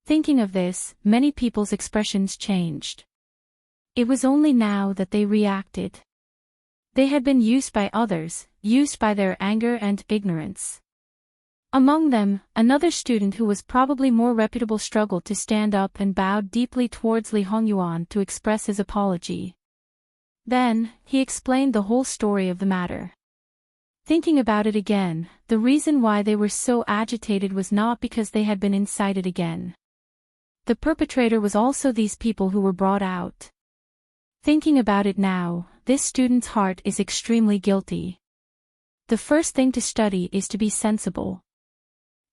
[SPEAKER 1] Thinking of this, many people's expressions changed. It was only now that they reacted. They had been used by others, used by their anger and ignorance. Among them, another student who was probably more reputable struggled to stand up and bowed deeply towards Li Hongyuan to express his apology. Then, he explained the whole story of the matter. Thinking about it again, the reason why they were so agitated was not because they had been incited again. The perpetrator was also these people who were brought out. Thinking about it now, this student's heart is extremely guilty. The first thing to study is to be sensible.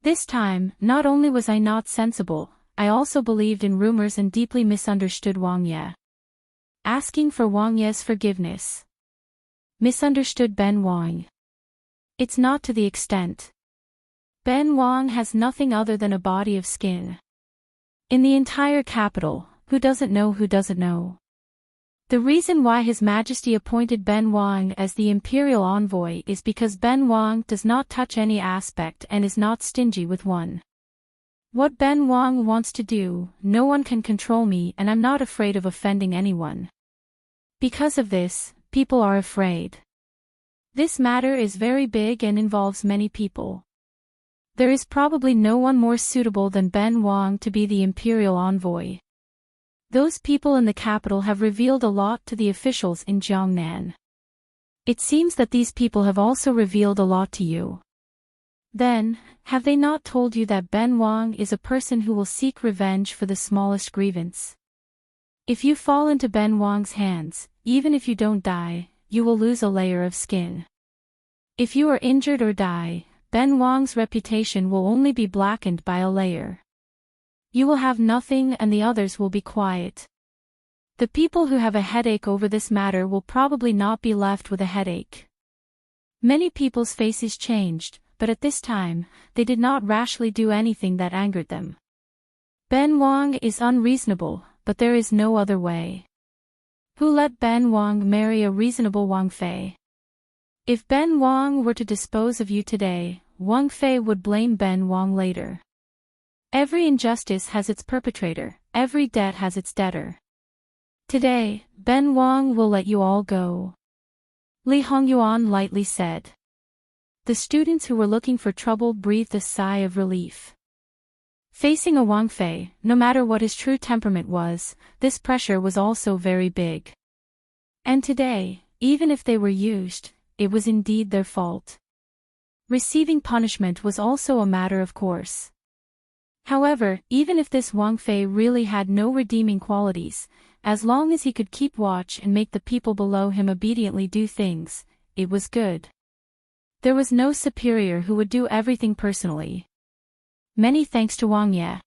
[SPEAKER 1] This time, not only was I not sensible, I also believed in rumors and deeply misunderstood Wang Ye. Asking for Wang Ye's forgiveness. Misunderstood Ben Wang. It's not to the extent. Ben Wang has nothing other than a body of skin. In the entire capital, who doesn't know who doesn't know? The reason why His Majesty appointed Ben Wang as the imperial envoy is because Ben Wang does not touch any aspect and is not stingy with one. What Ben Wang wants to do, no one can control me, and I'm not afraid of offending anyone. Because of this, people are afraid. This matter is very big and involves many people. There is probably no one more suitable than Ben Wang to be the imperial envoy. Those people in the capital have revealed a lot to the officials in Jiangnan. It seems that these people have also revealed a lot to you. Then, have they not told you that Ben Wang is a person who will seek revenge for the smallest grievance? If you fall into Ben Wang's hands, even if you don't die, you will lose a layer of skin. If you are injured or die, Ben Wang's reputation will only be blackened by a layer. You will have nothing and the others will be quiet. The people who have a headache over this matter will probably not be left with a headache. Many people's faces changed, but at this time, they did not rashly do anything that angered them. Ben Wang is unreasonable, but there is no other way. Who let Ben Wang marry a reasonable Wang Fei? If Ben Wang were to dispose of you today, Wang Fei would blame Ben Wang later. Every injustice has its perpetrator, every debt has its debtor. Today, Ben Wang will let you all go. Li Hongyuan lightly said. The students who were looking for trouble breathed a sigh of relief. Facing a Wang Fei, no matter what his true temperament was, this pressure was also very big. And today, even if they were used, it was indeed their fault. Receiving punishment was also a matter of course. However, even if this Wang Fei really had no redeeming qualities, as long as he could keep watch and make the people below him obediently do things, it was good. There was no superior who would do everything personally. Many thanks to Wang Ye.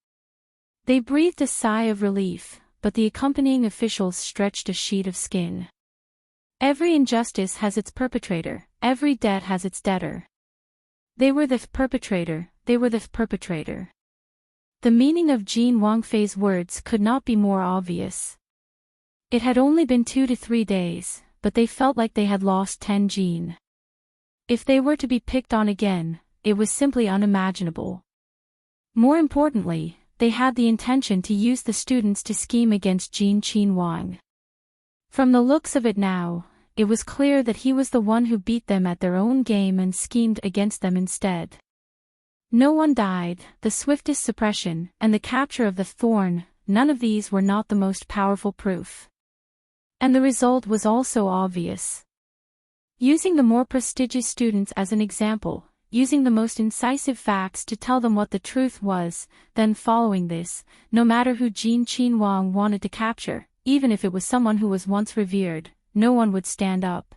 [SPEAKER 1] They breathed a sigh of relief, but the accompanying officials stretched a sheet of skin. Every injustice has its perpetrator, every debt has its debtor. They were the perpetrator, they were the perpetrator. The meaning of Jin Wang Fei's words could not be more obvious. It had only been 2 to 3 days, but they felt like they had lost 10 Jin. If they were to be picked on again, it was simply unimaginable. More importantly, they had the intention to use the students to scheme against Jin Qin Wang. From the looks of it now, it was clear that he was the one who beat them at their own game and schemed against them instead. No one died, the swiftest suppression, and the capture of the thorn, none of these were not the most powerful proof. And the result was also obvious. Using the more prestigious students as an example, using the most incisive facts to tell them what the truth was, then following this, no matter who Jin Qin Wang wanted to capture, even if it was someone who was once revered, no one would stand up.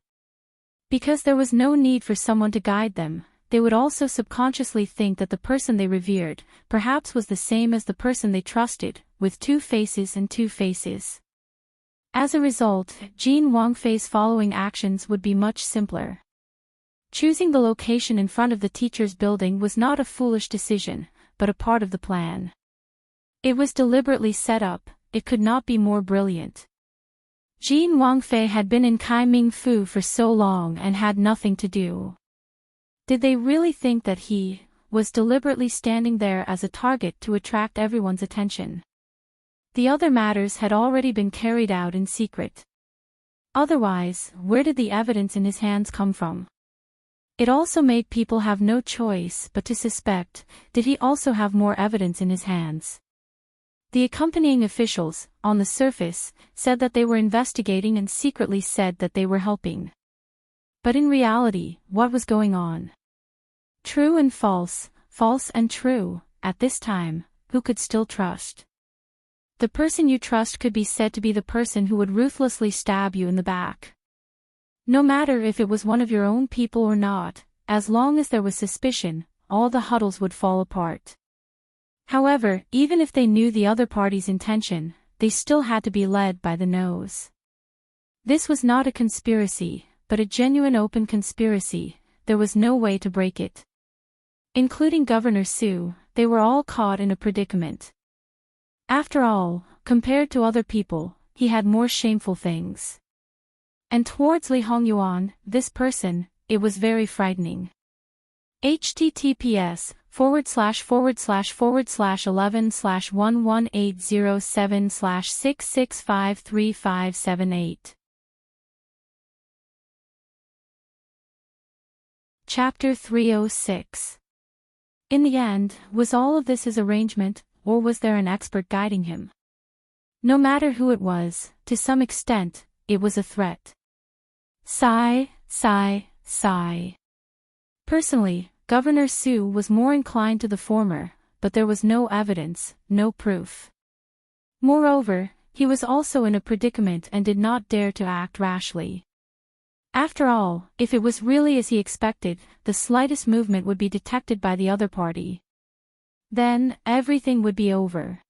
[SPEAKER 1] Because there was no need for someone to guide them, they would also subconsciously think that the person they revered, perhaps was the same as the person they trusted, with 2 faces and 2 faces. As a result, Jin Wang Fei's following actions would be much simpler. Choosing the location in front of the teacher's building was not a foolish decision, but a part of the plan. It was deliberately set up, it could not be more brilliant. Jin Wangfei had been in Kaiming Fu for so long and had nothing to do. Did they really think that he was deliberately standing there as a target to attract everyone's attention? The other matters had already been carried out in secret. Otherwise, where did the evidence in his hands come from? It also made people have no choice but to suspect, did he also have more evidence in his hands? The accompanying officials, on the surface, said that they were investigating and secretly said that they were helping. But in reality, what was going on? True and false, false and true, at this time, who could still trust? The person you trust could be said to be the person who would ruthlessly stab you in the back. No matter if it was one of your own people or not, as long as there was suspicion, all the huddles would fall apart. However, even if they knew the other party's intention, they still had to be led by the nose. This was not a conspiracy, but a genuine open conspiracy. There was no way to break it. Including Governor Su, they were all caught in a predicament. After all, compared to other people, he had more shameful things. And towards Li Hongyuan, this person, it was very frightening. https://11/11807/6653578. Chapter 306. In the end, was all of this his arrangement, or was there an expert guiding him? No matter who it was, to some extent, it was a threat. Sigh, sigh, sigh. Personally, Governor Su was more inclined to the former, but there was no evidence, no proof. Moreover, he was also in a predicament and did not dare to act rashly. After all, if it was really as he expected, the slightest movement would be detected by the other party. Then, everything would be over.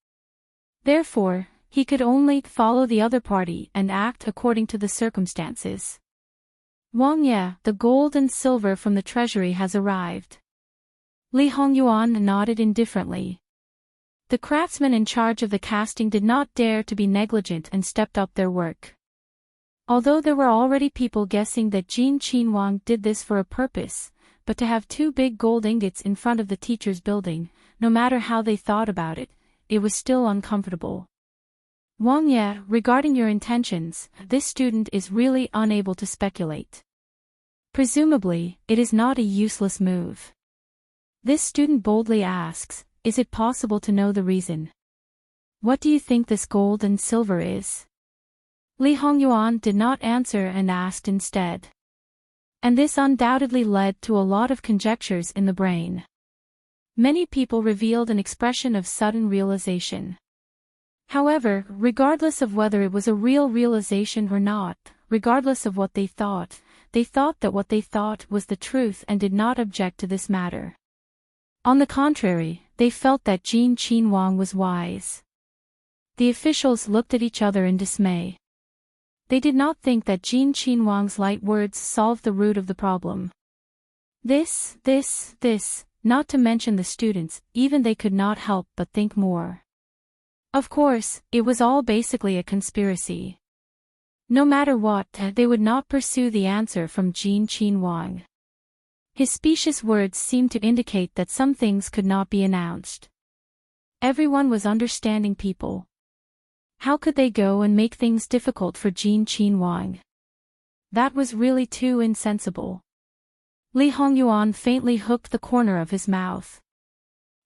[SPEAKER 1] Therefore, he could only follow the other party and act according to the circumstances. Wang Ye, the gold and silver from the treasury has arrived. Li Hongyuan nodded indifferently. The craftsmen in charge of the casting did not dare to be negligent and stepped up their work. Although there were already people guessing that Jin Qinhuang did this for a purpose, but to have 2 big gold ingots in front of the teacher's building, no matter how they thought about it, it was still uncomfortable. Wang Ye, regarding your intentions, this student is really unable to speculate. Presumably, it is not a useless move. This student boldly asks, is it possible to know the reason? What do you think this gold and silver is? Li Hongyuan did not answer and asked instead. And this undoubtedly led to a lot of conjectures in the brain. Many people revealed an expression of sudden realization. However, regardless of whether it was a real realization or not, regardless of what they thought that what they thought was the truth and did not object to this matter. On the contrary, they felt that Jin Qinhuang was wise. The officials looked at each other in dismay. They did not think that Jin Qinhuang's light words solved the root of the problem. This, not to mention the students, even they could not help but think more. Of course, it was all basically a conspiracy. No matter what, they would not pursue the answer from Jin Qinhuang. His specious words seemed to indicate that some things could not be announced. Everyone was understanding people. How could they go and make things difficult for Jin Qinhuang? That was really too insensible. Li Hongyuan faintly hooked the corner of his mouth.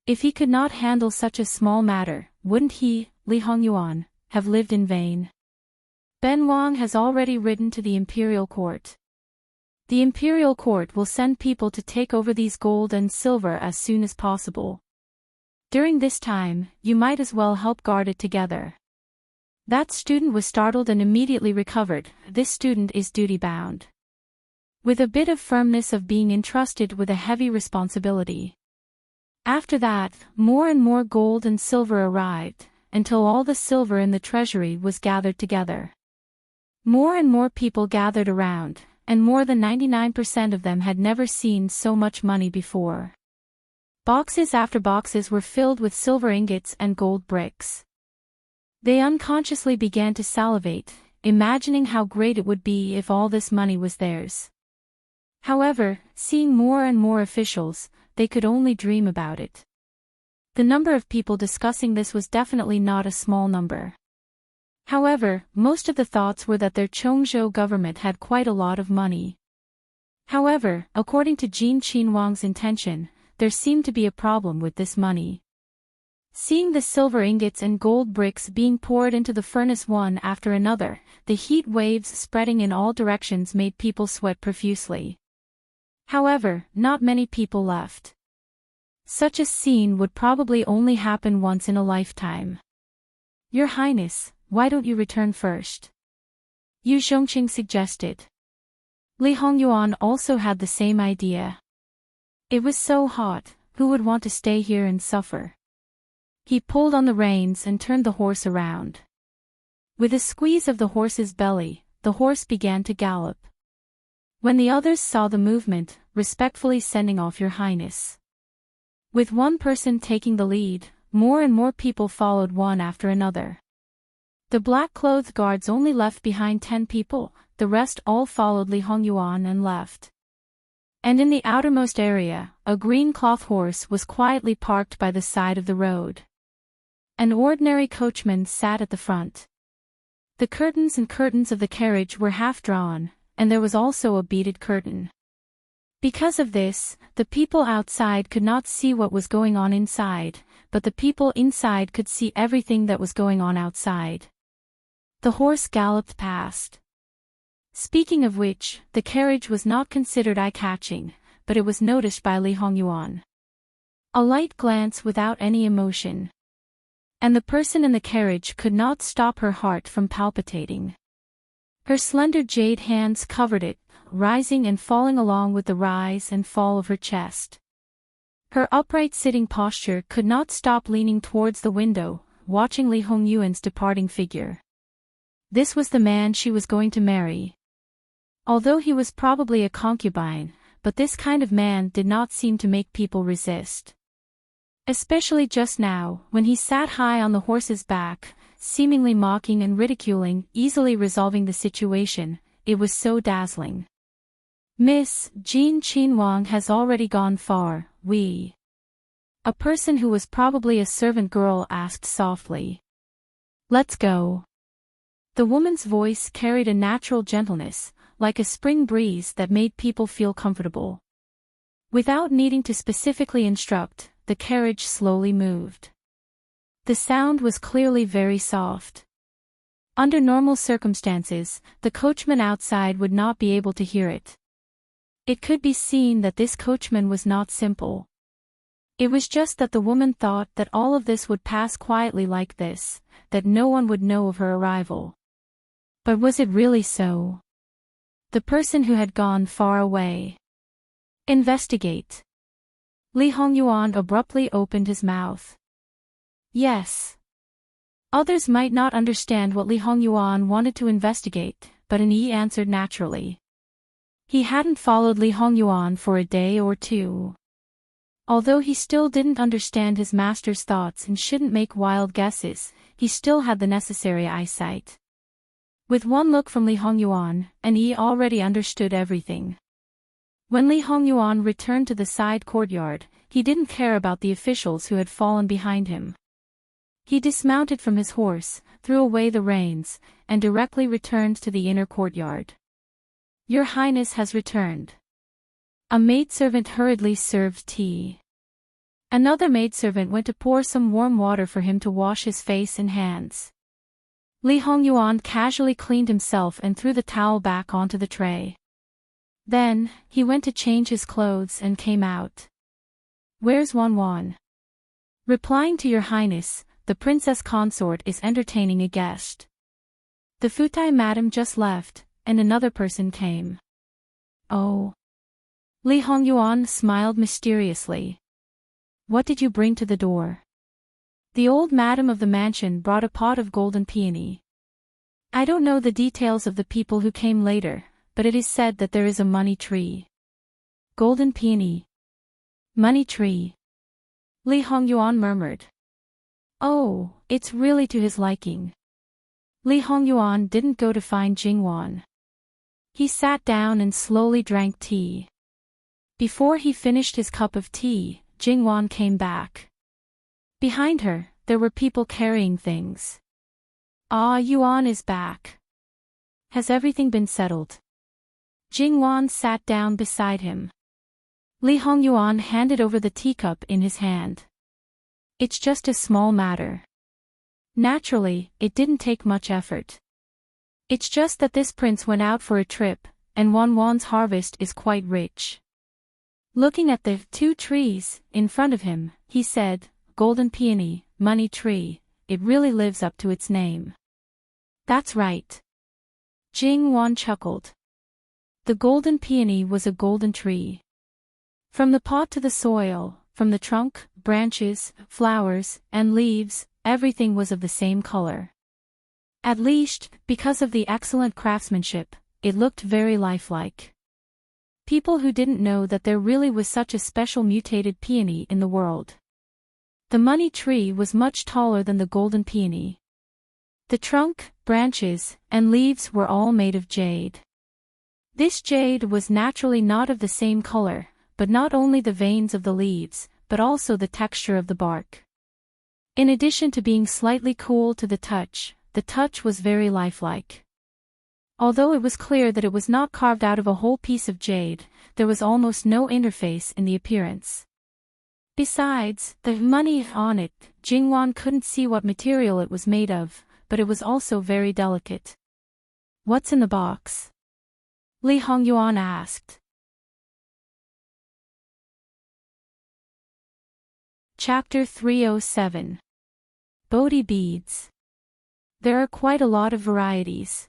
[SPEAKER 1] If he could not handle such a small matter, wouldn't he, Li Hongyuan, have lived in vain? Ben Wang has already written to the imperial court. The imperial court will send people to take over these gold and silver as soon as possible. During this time, you might as well help guard it together. That student was startled and immediately recovered. This student is duty-bound. With a bit of firmness of being entrusted with a heavy responsibility. After that, more and more gold and silver arrived, until all the silver in the treasury was gathered together. More and more people gathered around, and more than 99% of them had never seen so much money before. Boxes after boxes were filled with silver ingots and gold bricks. They unconsciously began to salivate, imagining how great it would be if all this money was theirs. However, seeing more and more officials, they could only dream about it. The number of people discussing this was definitely not a small number. However, most of the thoughts were that their Chongzhou government had quite a lot of money. However, according to Jin Qinhuang's intention, there seemed to be a problem with this money. Seeing the silver ingots and gold bricks being poured into the furnace one after another, the heat waves spreading in all directions made people sweat profusely. However, not many people left. Such a scene would probably only happen once in a lifetime. Your Highness, why don't you return first? Yu Zhongqing suggested. Li Hongyuan also had the same idea. It was so hot, who would want to stay here and suffer? He pulled on the reins and turned the horse around. With a squeeze of the horse's belly, the horse began to gallop. When the others saw the movement, respectfully sending off Your Highness. With one person taking the lead, more and more people followed one after another. The black-clothed guards only left behind 10 people, the rest all followed Li Hongyuan and left. And in the outermost area, a green cloth horse was quietly parked by the side of the road. An ordinary coachman sat at the front. The curtains and curtains of the carriage were half drawn, and there was also a beaded curtain. Because of this, the people outside could not see what was going on inside, but the people inside could see everything that was going on outside. The horse galloped past. Speaking of which, the carriage was not considered eye-catching, but it was noticed by Li Hongyuan. A light glance without any emotion. And the person in the carriage could not stop her heart from palpitating. Her slender jade hands covered it, rising and falling along with the rise and fall of her chest. Her upright sitting posture could not stop leaning towards the window, watching Li Hongyuan's departing figure. This was the man she was going to marry. Although he was probably a concubine, but this kind of man did not seem to make people resist. Especially just now, when he sat high on the horse's back, seemingly mocking and ridiculing, easily resolving the situation, it was so dazzling. Miss, Jin Qinhuang has already gone far, we. A person who was probably a servant girl asked softly. Let's go. The woman's voice carried a natural gentleness, like a spring breeze that made people feel comfortable. Without needing to specifically instruct, the carriage slowly moved. The sound was clearly very soft. Under normal circumstances, the coachman outside would not be able to hear it. It could be seen that this coachman was not simple. It was just that the woman thought that all of this would pass quietly like this, that no one would know of her arrival. But was it really so? The person who had gone far away. Investigate. Li Hongyuan abruptly opened his mouth. Yes. Others might not understand what Li Hongyuan wanted to investigate, but An Yi answered naturally. He hadn't followed Li Hongyuan for a day or two. Although he still didn't understand his master's thoughts and shouldn't make wild guesses, he still had the necessary eyesight. With one look from Li Hongyuan, An Yi already understood everything. When Li Hongyuan returned to the side courtyard, he didn't care about the officials who had fallen behind him. He dismounted from his horse, threw away the reins, and directly returned to the inner courtyard. Your Highness has returned. A maidservant hurriedly served tea. Another maidservant went to pour some warm water for him to wash his face and hands. Li Hongyuan casually cleaned himself and threw the towel back onto the tray. Then, he went to change his clothes and came out. Where's Wan? Replying to Your Highness, the princess consort is entertaining a guest. The Futai madam just left, and another person came. Oh. Li Hongyuan smiled mysteriously. What did you bring to the door? The old madam of the mansion brought a pot of golden peony. I don't know the details of the people who came later, but it is said that there is a money tree. Golden peony. Money tree. Li Hongyuan murmured. Oh, it's really to his liking. Li Hongyuan didn't go to find Jingwan. He sat down and slowly drank tea. Before he finished his cup of tea, Jingwan came back. Behind her, there were people carrying things. Ah, Yuan is back. Has everything been settled? Jingwan sat down beside him. Li Hongyuan handed over the teacup in his hand. It's just a small matter. Naturally, it didn't take much effort. It's just that this prince went out for a trip, and Wan's harvest is quite rich. Looking at the 2 trees in front of him, he said, Golden peony, money tree, it really lives up to its name. That's right. Jingwan chuckled. The golden peony was a golden tree. From the pot to the soil, from the trunk, branches, flowers, and leaves, everything was of the same color. At least, because of the excellent craftsmanship, it looked very lifelike. People who didn't know that there really was such a special mutated peony in the world. The money tree was much taller than the golden peony. The trunk, branches, and leaves were all made of jade. This jade was naturally not of the same color, but not only the veins of the leaves, but also the texture of the bark. In addition to being slightly cool to the touch was very lifelike. Although it was clear that it was not carved out of a whole piece of jade, there was almost no interface in the appearance. Besides, the money on it, Jingwan couldn't see what material it was made of, but it was also very delicate. What's in the box? Li Hongyuan asked. Chapter 307. Bodhi beads. There are quite a lot of varieties.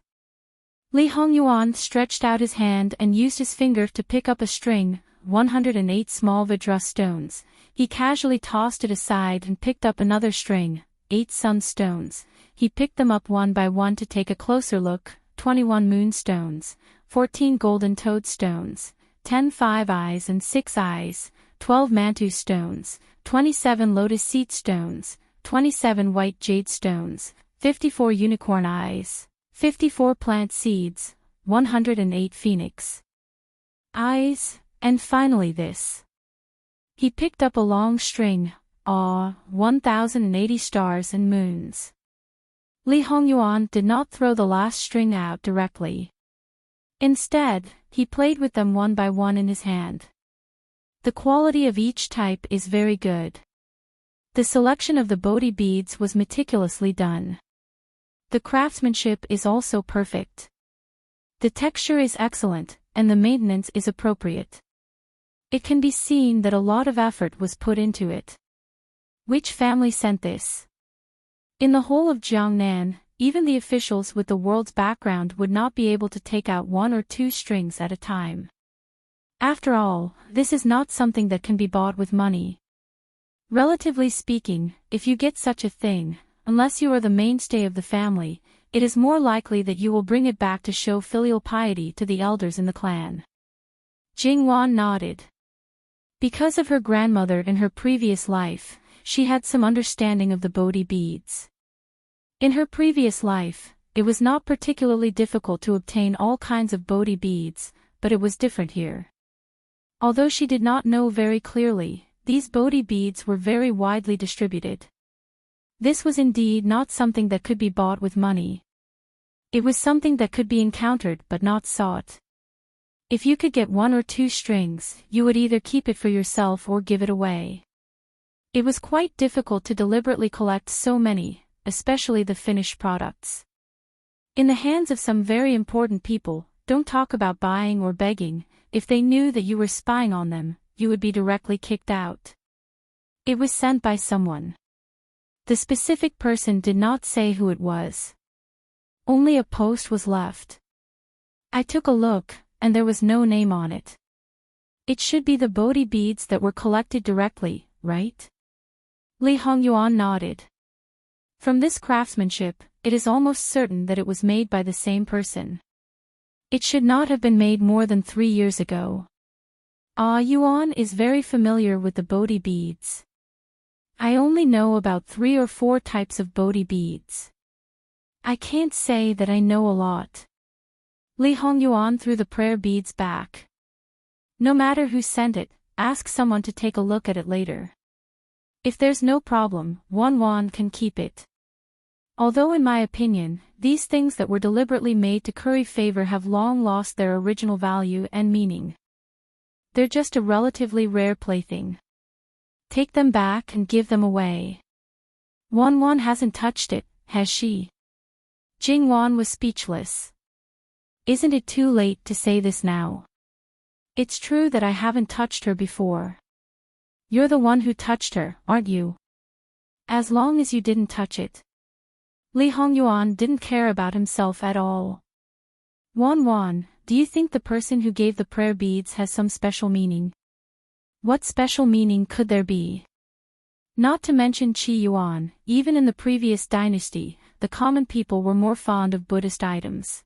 [SPEAKER 1] Li Hongyuan stretched out his hand and used his finger to pick up a string, 108 small Vajra stones. He casually tossed it aside and picked up another string, 8 sun stones. He picked them up one by one to take a closer look, 21 moon stones, 14 golden toad stones, 10 5 eyes and 6 eyes, 12 mantu stones, 27 lotus seed stones, 27 white jade stones, 54 unicorn eyes, 54 plant seeds, 108 phoenix eyes, and finally this. He picked up a long string, 1,080 stars and moons. Li Hongyuan did not throw the last string out directly. Instead, he played with them one by one in his hand. The quality of each type is very good. The selection of the Bodhi beads was meticulously done. The craftsmanship is also perfect. The texture is excellent, and the maintenance is appropriate. It can be seen that a lot of effort was put into it. Which family sent this? In the whole of Jiangnan, even the officials with the world's background would not be able to take out 1 or 2 strings at a time. After all, this is not something that can be bought with money. Relatively speaking, if you get such a thing, unless you are the mainstay of the family, it is more likely that you will bring it back to show filial piety to the elders in the clan. Jingwan nodded. Because of her grandmother in her previous life, she had some understanding of the Bodhi beads. In her previous life, it was not particularly difficult to obtain all kinds of Bodhi beads, but it was different here. Although she did not know very clearly, these Bodhi beads were very widely distributed. This was indeed not something that could be bought with money. It was something that could be encountered but not sought. If you could get 1 or 2 strings, you would either keep it for yourself or give it away. It was quite difficult to deliberately collect so many, especially the finished products. In the hands of some very important people, don't talk about buying or begging, if they knew that you were spying on them, you would be directly kicked out. It was sent by someone. The specific person did not say who it was. Only a post was left. I took a look, and there was no name on it. It should be the Bodhi beads that were collected directly, right? Li Hongyuan nodded. From this craftsmanship, it is almost certain that it was made by the same person. It should not have been made more than 3 years ago. Ah, Yuan is very familiar with the Bodhi beads. I only know about 3 or 4 types of Bodhi beads. I can't say that I know a lot. Li Hongyuan threw the prayer beads back. No matter who sent it, ask someone to take a look at it later. If there's no problem, Wan can keep it. Although in my opinion, these things that were deliberately made to curry favor have long lost their original value and meaning. They're just a relatively rare plaything. Take them back and give them away. Wan hasn't touched it, has she? Jing Wan was speechless. Isn't it too late to say this now? It's true that I haven't touched her before. You're the one who touched her, aren't you? As long as you didn't touch it. Li Hongyuan didn't care about himself at all. Wan, do you think the person who gave the prayer beads has some special meaning? What special meaning could there be? Not to mention Qi Yuan, even in the previous dynasty, the common people were more fond of Buddhist items.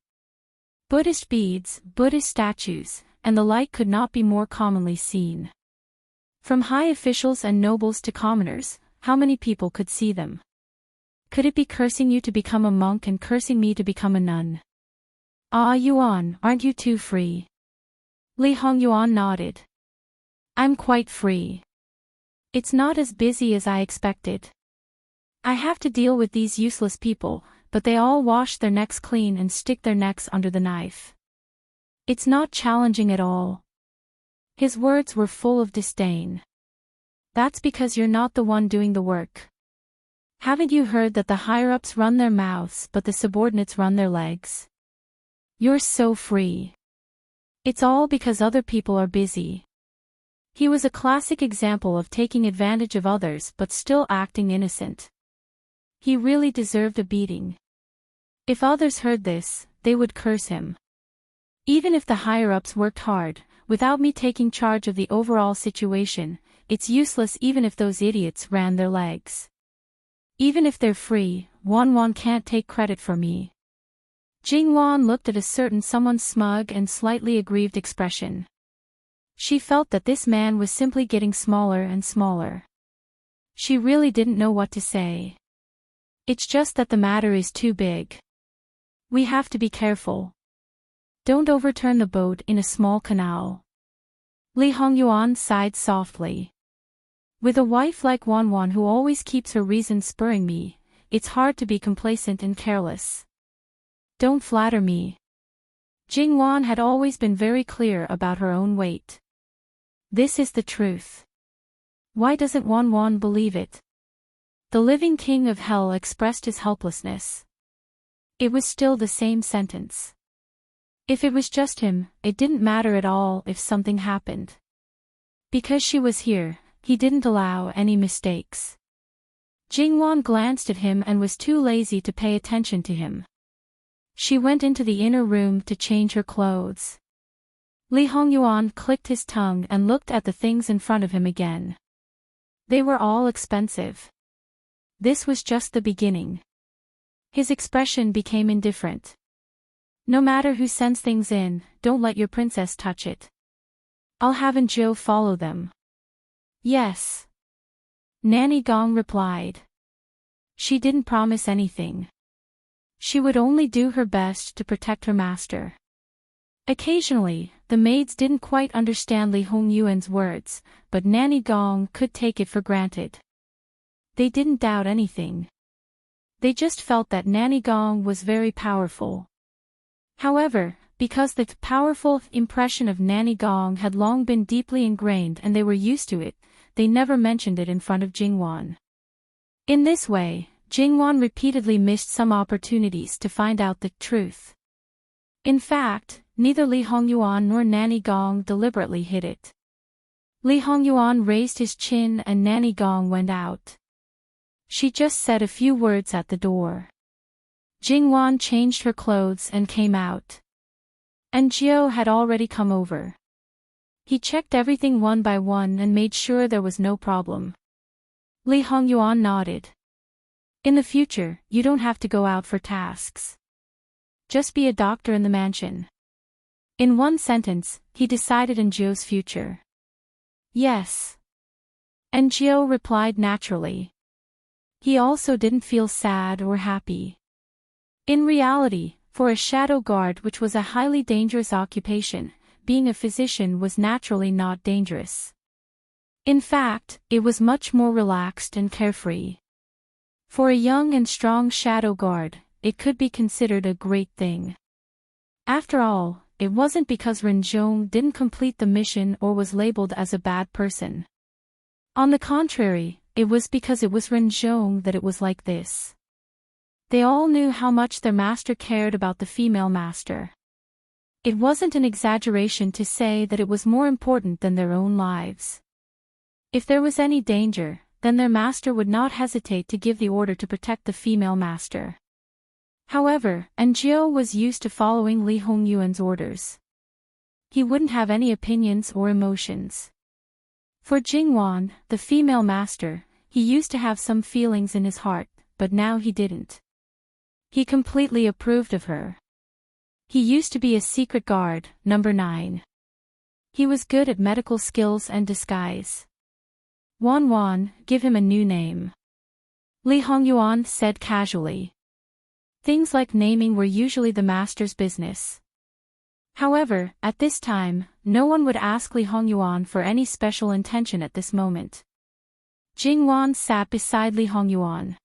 [SPEAKER 1] Buddhist beads, Buddhist statues, and the like could not be more commonly seen. From high officials and nobles to commoners, how many people could see them? Could it be cursing you to become a monk and cursing me to become a nun? Ah, Yuan, aren't you too free? Li Hongyuan nodded. I'm quite free. It's not as busy as I expected. I have to deal with these useless people, but they all wash their necks clean and stick their necks under the knife. It's not challenging at all. His words were full of disdain. That's because you're not the one doing the work. Haven't you heard that the higher-ups run their mouths but the subordinates run their legs? You're so free. It's all because other people are busy. He was a classic example of taking advantage of others but still acting innocent. He really deserved a beating. If others heard this, they would curse him. Even if the higher-ups worked hard, without me taking charge of the overall situation, it's useless even if those idiots ran their legs. Even if they're free, Wan can't take credit for me. Jing Wan looked at a certain someone's smug and slightly aggrieved expression. She felt that this man was simply getting smaller and smaller. She really didn't know what to say. It's just that the matter is too big. We have to be careful. Don't overturn the boat in a small canal. Li Hongyuan sighed softly. With a wife like Wan who always keeps her reasons spurring me, it's hard to be complacent and careless. Don't flatter me. Jing Wan had always been very clear about her own weight. This is the truth. Why doesn't Wan believe it? The living king of hell expressed his helplessness. It was still the same sentence. If it was just him, it didn't matter at all if something happened. Because she was here, he didn't allow any mistakes. Jing Wan glanced at him and was too lazy to pay attention to him. She went into the inner room to change her clothes. Li Hongyuan clicked his tongue and looked at the things in front of him again. They were all expensive. This was just the beginning. His expression became indifferent. No matter who sends things in, don't let your princess touch it. I'll have Zhou follow them. Yes. Nanny Gong replied. She didn't promise anything. She would only do her best to protect her master. Occasionally, the maids didn't quite understand Li Hongyuan's words, but Nanny Gong could take it for granted. They didn't doubt anything. They just felt that Nanny Gong was very powerful. However, because the powerful impression of Nanny Gong had long been deeply ingrained and they were used to it, they never mentioned it in front of Jing Wan. In this way, Jing Wan repeatedly missed some opportunities to find out the truth. In fact, neither Li Hongyuan nor Nanny Gong deliberately hid it. Li Hongyuan raised his chin and Nanny Gong went out. She just said a few words at the door. Jing Wan changed her clothes and came out. And Zhou had already come over. He checked everything one by one and made sure there was no problem. Li Hongyuan nodded. In the future, you don't have to go out for tasks. Just be a doctor in the mansion. In one sentence, he decided Enjio's future. Yes. Enjio replied naturally. He also didn't feel sad or happy. In reality, for a shadow guard, which was a highly dangerous occupation, being a physician was naturally not dangerous. In fact, it was much more relaxed and carefree. For a young and strong shadow guard, it could be considered a great thing. After all, it wasn't because Renjong didn't complete the mission or was labeled as a bad person. On the contrary, it was because it was Renjong that it was like this. They all knew how much their master cared about the female master. It wasn't an exaggeration to say that it was more important than their own lives. If there was any danger, then their master would not hesitate to give the order to protect the female master. However, Enjio was used to following Li Hongyuan's orders. He wouldn't have any opinions or emotions. For Jingwan, the female master, he used to have some feelings in his heart, but now he didn't. He completely approved of her. He used to be a secret guard, number 9. He was good at medical skills and disguise. Wan, give him a new name. Li Hongyuan said casually. Things like naming were usually the master's business. However, at this time, no one would ask Li Hongyuan for any special intention at this moment. Jingwan sat beside Li Hongyuan.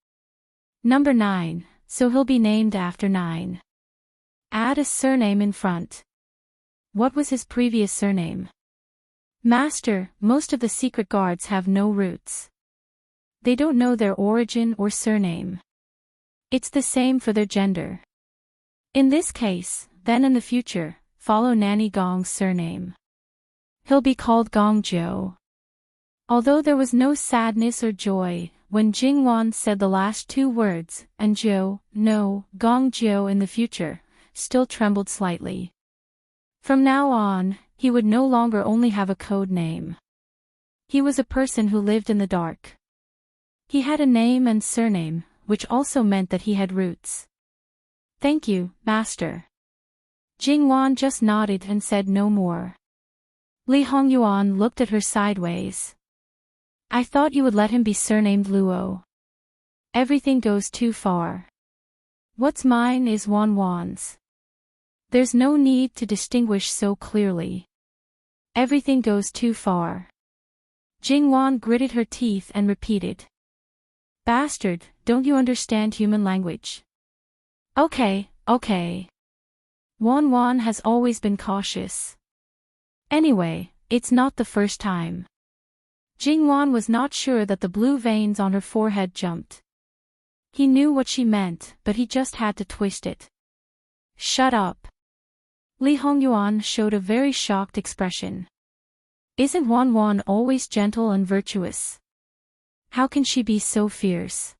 [SPEAKER 1] Number 9, so he'll be named after 9. Add a surname in front. What was his previous surname? Master, most of the secret guards have no roots. They don't know their origin or surname. It's the same for their gender. In this case, then in the future, follow Nanny Gong's surname. He'll be called Gongjiu. Although there was no sadness or joy, when Jingwan said the last 2 words, Enjio, no, Gongjiu in the future, still trembled slightly. From now on, he would no longer only have a code name. He was a person who lived in the dark. He had a name and surname, which also meant that he had roots. Thank you, master. Jingwan just nodded and said no more. Li Hongyuan looked at her sideways. I thought you would let him be surnamed Luo. Everything goes too far. What's mine is Wan's. There's no need to distinguish so clearly. Everything goes too far. Jingwan gritted her teeth and repeated. Bastard, don't you understand human language? Okay. Wan has always been cautious. Anyway, it's not the first time. Jingwan was not sure that the blue veins on her forehead jumped. He knew what she meant, but he just had to twist it. Shut up. Li Hongyuan showed a very shocked expression. Isn't Wan always gentle and virtuous? How can she be so fierce?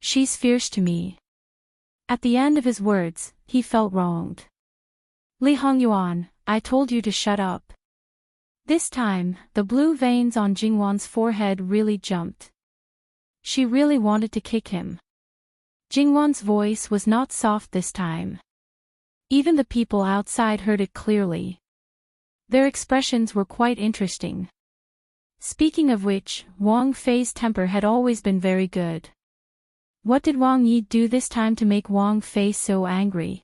[SPEAKER 1] She's fierce to me. At the end of his words, he felt wronged. Li Hongyuan, I told you to shut up. This time, the blue veins on Jingwan's forehead really jumped. She really wanted to kick him. Jingwan's voice was not soft this time. Even the people outside heard it clearly. Their expressions were quite interesting. Speaking of which, Wang Fei's temper had always been very good. What did Wang Yi do this time to make Wang Fei so angry?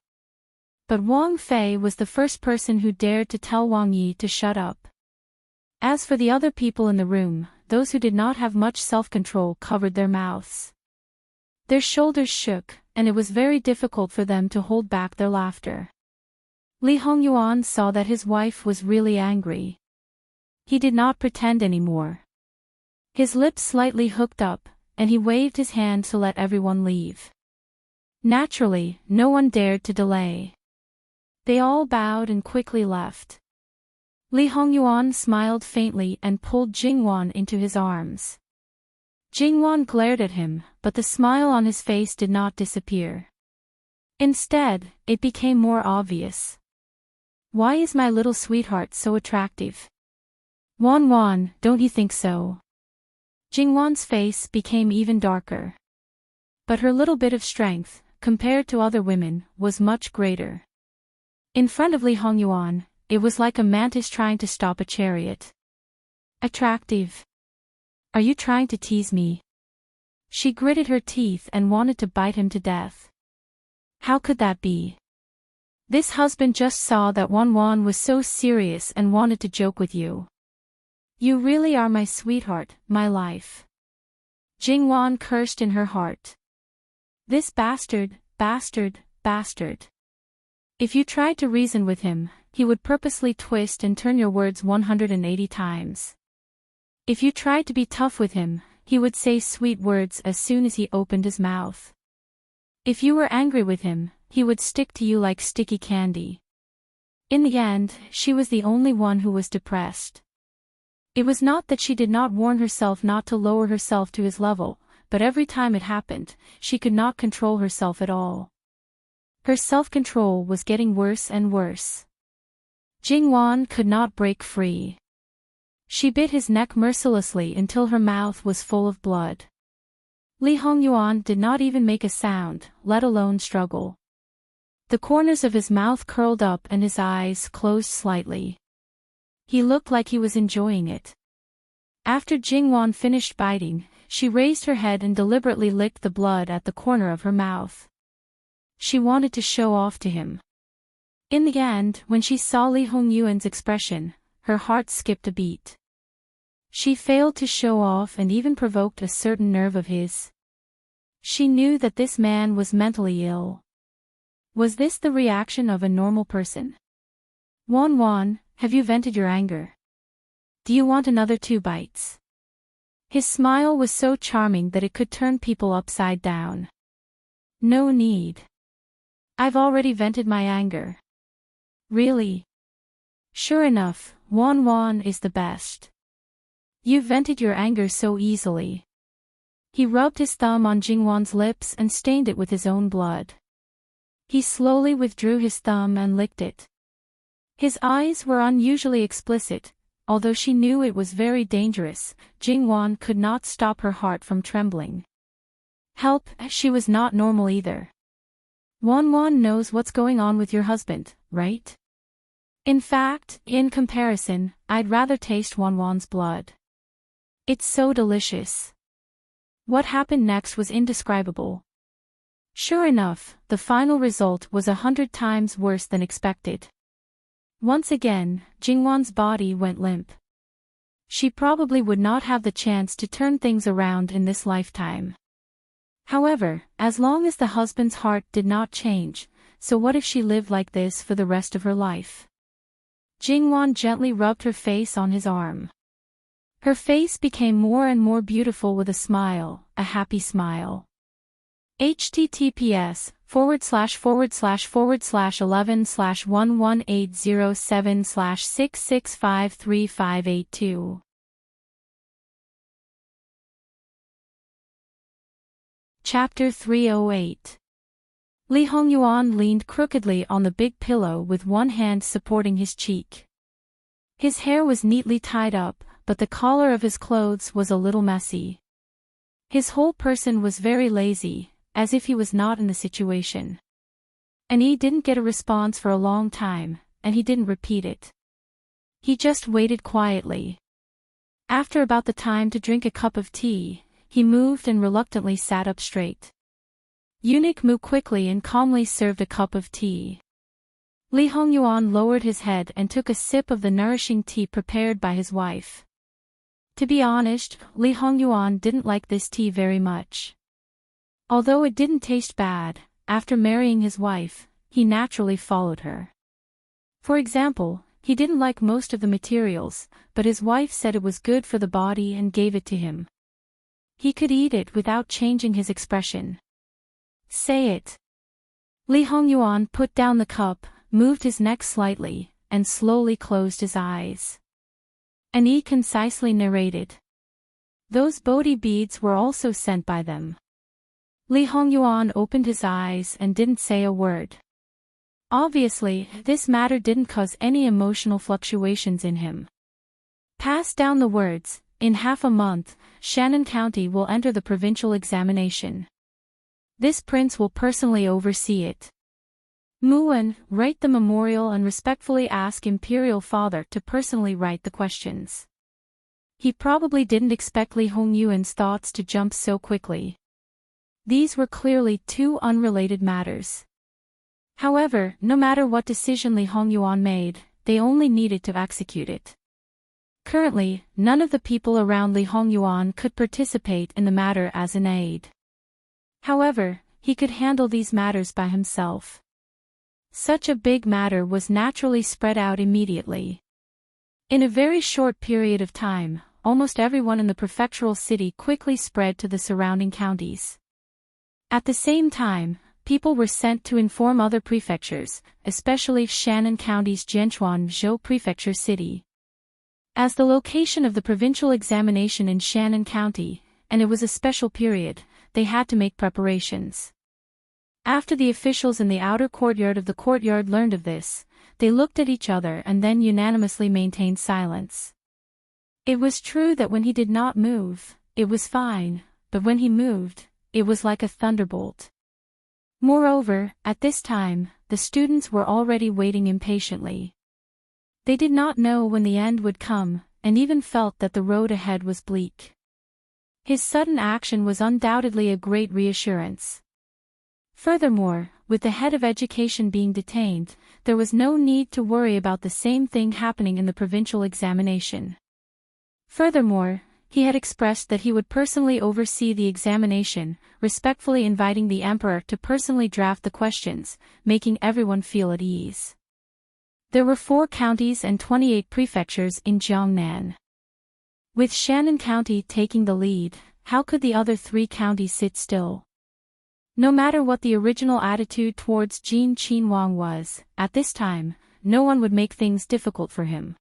[SPEAKER 1] But Wang Fei was the first person who dared to tell Wang Yi to shut up. As for the other people in the room, those who did not have much self-control covered their mouths. Their shoulders shook, and it was very difficult for them to hold back their laughter. Li Hongyuan saw that his wife was really angry. He did not pretend anymore. His lips slightly hooked up, and he waved his hand to let everyone leave. Naturally, no one dared to delay. They all bowed and quickly left. Li Hongyuan smiled faintly and pulled Jingwan into his arms. Jingwan glared at him, but the smile on his face did not disappear. Instead, it became more obvious. Why is my little sweetheart so attractive? Wan, don't you think so? Jingwan's face became even darker. But her little bit of strength, compared to other women, was much greater. In front of Li Hongyuan, it was like a mantis trying to stop a chariot. Attractive. Are you trying to tease me? She gritted her teeth and wanted to bite him to death. How could that be? This husband just saw that Wan was so serious and wanted to joke with you. You really are my sweetheart, my life. Jingwan cursed in her heart. This bastard, bastard, bastard. If you tried to reason with him, he would purposely twist and turn your words 180 times. If you tried to be tough with him, he would say sweet words as soon as he opened his mouth. If you were angry with him, he would stick to you like sticky candy. In the end, she was the only one who was depressed. It was not that she did not warn herself not to lower herself to his level, but every time it happened, she could not control herself at all. Her self-control was getting worse and worse. Jingwan could not break free. She bit his neck mercilessly until her mouth was full of blood. Li Hongyuan did not even make a sound, let alone struggle. The corners of his mouth curled up and his eyes closed slightly. He looked like he was enjoying it. After Jingwan finished biting, she raised her head and deliberately licked the blood at the corner of her mouth. She wanted to show off to him. In the end, when she saw Li Hongyuan's expression, her heart skipped a beat. She failed to show off and even provoked a certain nerve of his. She knew that this man was mentally ill. Was this the reaction of a normal person? Wan, have you vented your anger? Do you want another 2 bites? His smile was so charming that it could turn people upside down. No need. I've already vented my anger. Really? Sure enough, Wan is the best. You vented your anger so easily. He rubbed his thumb on Jingwan's lips and stained it with his own blood. He slowly withdrew his thumb and licked it. His eyes were unusually explicit. Although she knew it was very dangerous, Jingwan could not stop her heart from trembling. Help, she was not normal either. Wan knows what's going on with your husband, right? In fact, in comparison, I'd rather taste Wan's blood. It's so delicious. What happened next was indescribable. Sure enough, the final result was 100 times worse than expected. Once again, Jingwan's body went limp. She probably would not have the chance to turn things around in this lifetime. However, as long as the husband's heart did not change, so what if she lived like this for the rest of her life? Jingwan gently rubbed her face on his arm. Her face became more and more beautiful with a smile, a happy smile. https://11/11807/6653582. Chapter 308. Li Hongyuan leaned crookedly on the big pillow with one hand supporting his cheek. His hair was neatly tied up, but the collar of his clothes was a little messy. His whole person was very lazy, as if he was not in the situation. And he didn't get a response for a long time, and he didn't repeat it. He just waited quietly. After about the time to drink a cup of tea, he moved and reluctantly sat up straight. Eunuch moved quickly and calmly served a cup of tea. Li Hongyuan lowered his head and took a sip of the nourishing tea prepared by his wife. To be honest, Li Hongyuan didn't like this tea very much. Although it didn't taste bad, after marrying his wife, he naturally followed her. For example, he didn't like most of the materials, but his wife said it was good for the body and gave it to him. He could eat it without changing his expression. Say it. Li Hongyuan put down the cup, moved his neck slightly, and slowly closed his eyes. And he concisely narrated. Those Bodhi beads were also sent by them. Li Hongyuan opened his eyes and didn't say a word. Obviously, this matter didn't cause any emotional fluctuations in him. Pass down the words, in half a month, Shannon County will enter the provincial examination. This prince will personally oversee it. Muan, write the memorial and respectfully ask Imperial Father to personally write the questions. He probably didn't expect Li Hongyuan's thoughts to jump so quickly. These were clearly two unrelated matters. However, no matter what decision Li Hongyuan made, they only needed to execute it. Currently, none of the people around Li Hongyuan could participate in the matter as an aide. However, he could handle these matters by himself. Such a big matter was naturally spread out immediately. In a very short period of time, almost everyone in the prefectural city quickly spread to the surrounding counties. At the same time, people were sent to inform other prefectures, especially Shannon County's Jianchuan-Zhou Prefecture city. As the location of the provincial examination in Shannon County, and it was a special period, they had to make preparations. After the officials in the outer courtyard of the courtyard learned of this, they looked at each other and then unanimously maintained silence. It was true that when he did not move, it was fine, but when he moved, it was like a thunderbolt. Moreover, at this time, the students were already waiting impatiently. They did not know when the end would come, and even felt that the road ahead was bleak. His sudden action was undoubtedly a great reassurance. Furthermore, with the head of education being detained, there was no need to worry about the same thing happening in the provincial examination. Furthermore, he had expressed that he would personally oversee the examination, respectfully inviting the emperor to personally draft the questions, making everyone feel at ease. There were 4 counties and 28 prefectures in Jiangnan. With Shannon County taking the lead, how could the other 3 counties sit still? No matter what the original attitude towards Jin Qinhuang was, at this time, no one would make things difficult for him.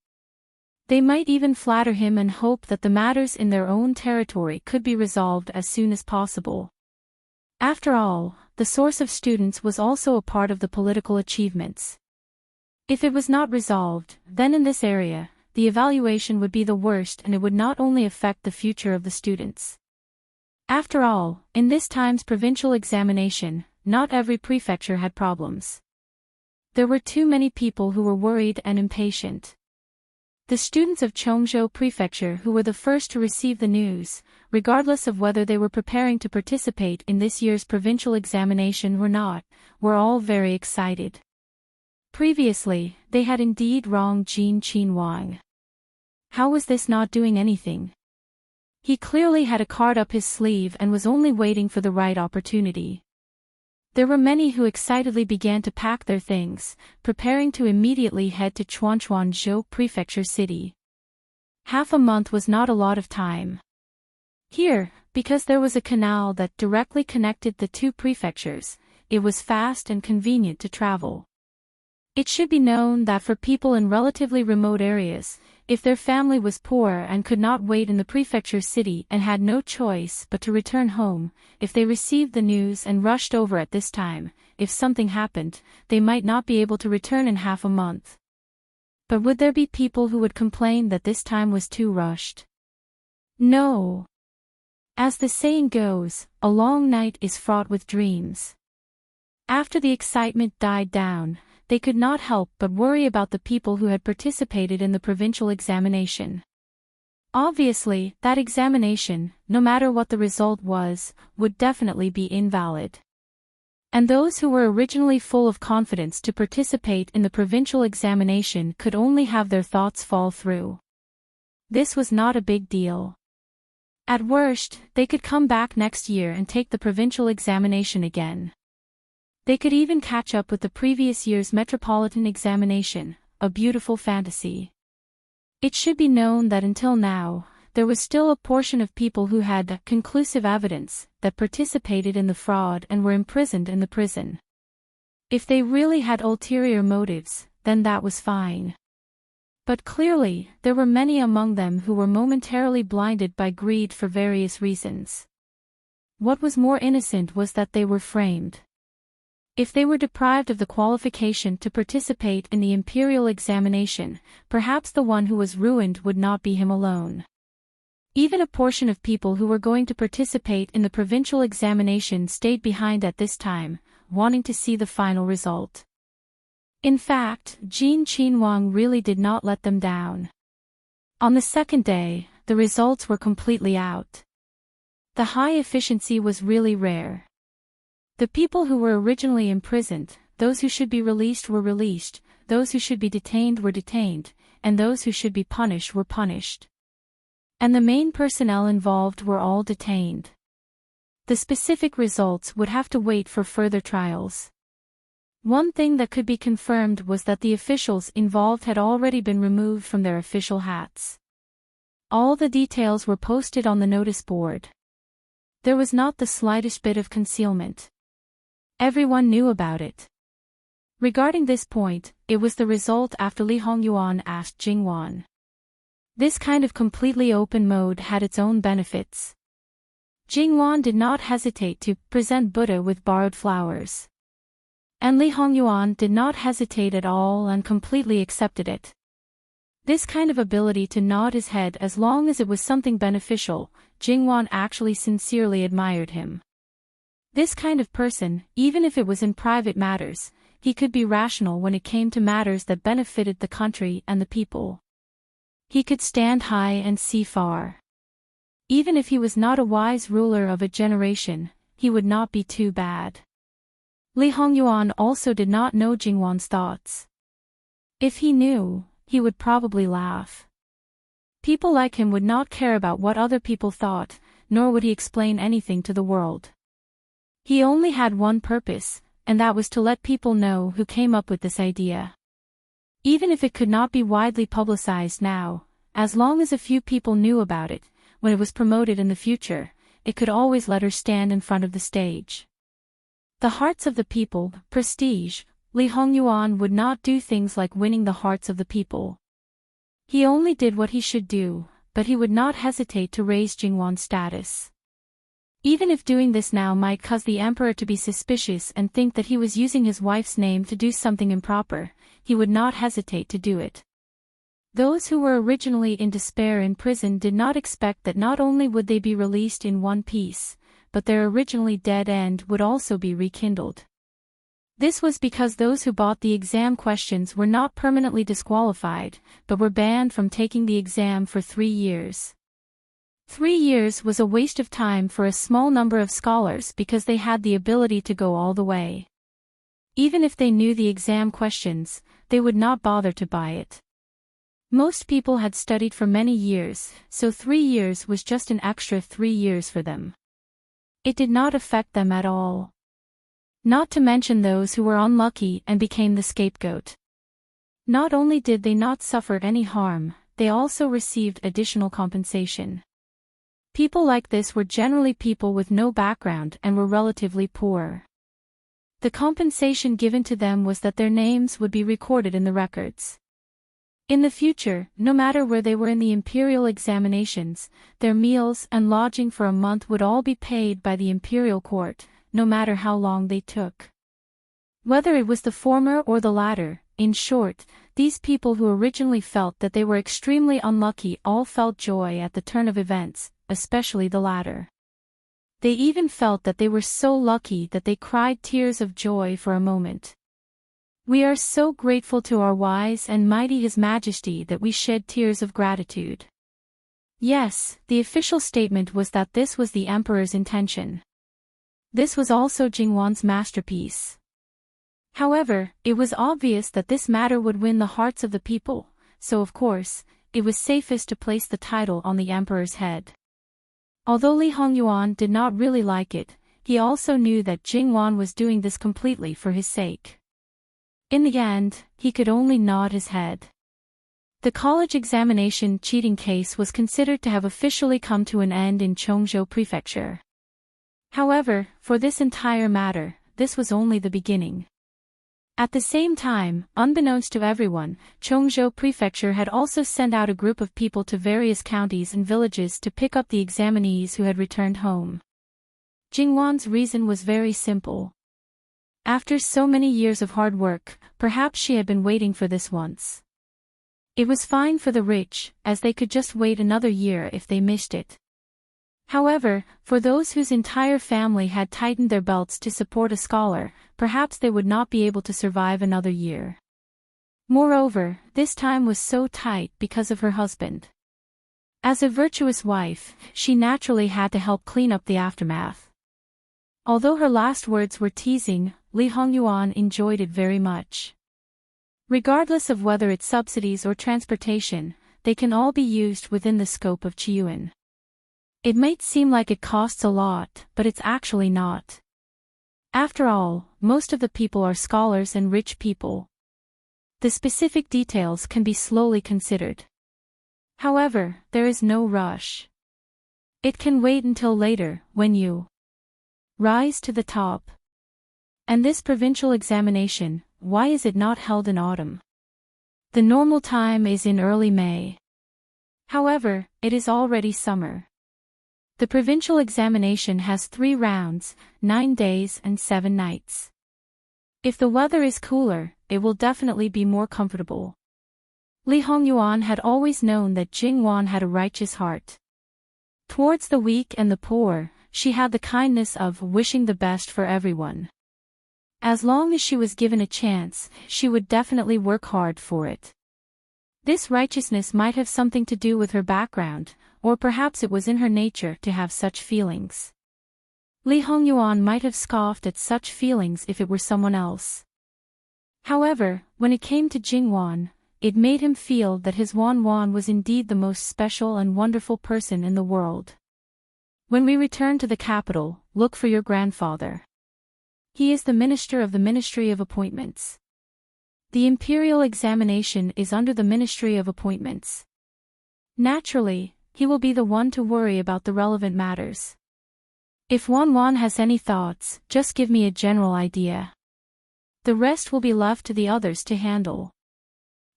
[SPEAKER 1] They might even flatter him and hope that the matters in their own territory could be resolved as soon as possible. After all, the source of students was also a part of the political achievements. If it was not resolved, then in this area, the evaluation would be the worst and it would not only affect the future of the students. After all, in this time's provincial examination, not every prefecture had problems. There were too many people who were worried and impatient. The students of Chongzhou Prefecture who were the first to receive the news, regardless of whether they were preparing to participate in this year's provincial examination or not, were all very excited. Previously, they had indeed wronged Jin Qinhuang. How was this not doing anything? He clearly had a card up his sleeve and was only waiting for the right opportunity. There were many who excitedly began to pack their things, preparing to immediately head to Chuanchuan-Zhou Prefecture city. Half a month was not a lot of time. Here, because there was a canal that directly connected the 2 prefectures, it was fast and convenient to travel. It should be known that for people in relatively remote areas, if their family was poor and could not wait in the prefecture city and had no choice but to return home, if they received the news and rushed over at this time, if something happened, they might not be able to return in half a month. But would there be people who would complain that this time was too rushed? No. As the saying goes, a long night is fraught with dreams. After the excitement died down, they could not help but worry about the people who had participated in the provincial examination. Obviously, that examination, no matter what the result was, would definitely be invalid. And those who were originally full of confidence to participate in the provincial examination could only have their thoughts fall through. This was not a big deal. At worst, they could come back next year and take the provincial examination again. They could even catch up with the previous year's metropolitan examination, a beautiful fantasy. It should be known that until now, there was still a portion of people who had conclusive evidence that participated in the fraud and were imprisoned in the prison. If they really had ulterior motives, then that was fine. But clearly, there were many among them who were momentarily blinded by greed for various reasons. What was more innocent was that they were framed. If they were deprived of the qualification to participate in the imperial examination, perhaps the one who was ruined would not be him alone. Even a portion of people who were going to participate in the provincial examination stayed behind at this time, wanting to see the final result. In fact, Jin Qinhuang really did not let them down. On the second day, the results were completely out. The high efficiency was really rare. The people who were originally imprisoned, those who should be released were released, those who should be detained were detained, and those who should be punished were punished. And the main personnel involved were all detained. The specific results would have to wait for further trials. One thing that could be confirmed was that the officials involved had already been removed from their official hats. All the details were posted on the notice board. There was not the slightest bit of concealment. Everyone knew about it. Regarding this point, it was the result after Li Hongyuan asked Jingwan. This kind of completely open mode had its own benefits. Jingwan did not hesitate to present Buddha with borrowed flowers. And Li Hongyuan did not hesitate at all and completely accepted it. This kind of ability to nod his head as long as it was something beneficial, Jingwan actually sincerely admired him. This kind of person, even if it was in private matters, he could be rational when it came to matters that benefited the country and the people. He could stand high and see far. Even if he was not a wise ruler of a generation, he would not be too bad. Li Hongyuan also did not know Jingwan's thoughts. If he knew, he would probably laugh. People like him would not care about what other people thought, nor would he explain anything to the world. He only had one purpose, and that was to let people know who came up with this idea. Even if it could not be widely publicized now, as long as a few people knew about it, when it was promoted in the future, it could always let her stand in front of the stage. The hearts of the people, prestige, Li Hongyuan would not do things like winning the hearts of the people. He only did what he should do, but he would not hesitate to raise Jingwan's status. Even if doing this now might cause the emperor to be suspicious and think that he was using his wife's name to do something improper, he would not hesitate to do it. Those who were originally in despair in prison did not expect that not only would they be released in one piece, but their originally dead end would also be rekindled. This was because those who bought the exam questions were not permanently disqualified, but were banned from taking the exam for 3 years. 3 years was a waste of time for a small number of scholars because they had the ability to go all the way. Even if they knew the exam questions, they would not bother to buy it. Most people had studied for many years, so 3 years was just an extra 3 years for them. It did not affect them at all. Not to mention those who were unlucky and became the scapegoat. Not only did they not suffer any harm, they also received additional compensation. People like this were generally people with no background and were relatively poor. The compensation given to them was that their names would be recorded in the records. In the future, no matter where they were in the imperial examinations, their meals and lodging for a month would all be paid by the imperial court, no matter how long they took. Whether it was the former or the latter, in short, these people who originally felt that they were extremely unlucky all felt joy at the turn of events, especially the latter. They even felt that they were so lucky that they cried tears of joy for a moment. We are so grateful to our wise and mighty His Majesty that we shed tears of gratitude. Yes, the official statement was that this was the emperor's intention. This was also Jingwan's masterpiece. However, it was obvious that this matter would win the hearts of the people, so of course, it was safest to place the title on the emperor's head. Although Li Hongyuan did not really like it, he also knew that Jingwan was doing this completely for his sake. In the end, he could only nod his head. The college examination cheating case was considered to have officially come to an end in Chongzhou Prefecture. However, for this entire matter, this was only the beginning. At the same time, unbeknownst to everyone, Chongzhou Prefecture had also sent out a group of people to various counties and villages to pick up the examinees who had returned home. Jingwan's reason was very simple. After so many years of hard work, perhaps she had been waiting for this once. It was fine for the rich, as they could just wait another year if they missed it. However, for those whose entire family had tightened their belts to support a scholar, perhaps they would not be able to survive another year. Moreover, this time was so tight because of her husband. As a virtuous wife, she naturally had to help clean up the aftermath. Although her last words were teasing, Li Hongyuan enjoyed it very much. Regardless of whether it's subsidies or transportation, they can all be used within the scope of Qiyuan. It might seem like it costs a lot, but it's actually not. After all, most of the people are scholars and rich people. The specific details can be slowly considered. However, there is no rush. It can wait until later, when you rise to the top. And this provincial examination, why is it not held in autumn? The normal time is in early May. However, it is already summer. The provincial examination has 3 rounds, 9 days and 7 nights. If the weather is cooler, it will definitely be more comfortable. Li Hongyuan had always known that Jingwan had a righteous heart. Towards the weak and the poor, she had the kindness of wishing the best for everyone. As long as she was given a chance, she would definitely work hard for it. This righteousness might have something to do with her background, or perhaps it was in her nature to have such feelings. Li Hongyuan might have scoffed at such feelings if it were someone else. However, when it came to Jingwan, it made him feel that his Wan was indeed the most special and wonderful person in the world. When we return to the capital, look for your grandfather. He is the minister of the Ministry of Appointments. The imperial examination is under the Ministry of Appointments. Naturally, he will be the one to worry about the relevant matters. If Wan has any thoughts, just give me a general idea. The rest will be left to the others to handle.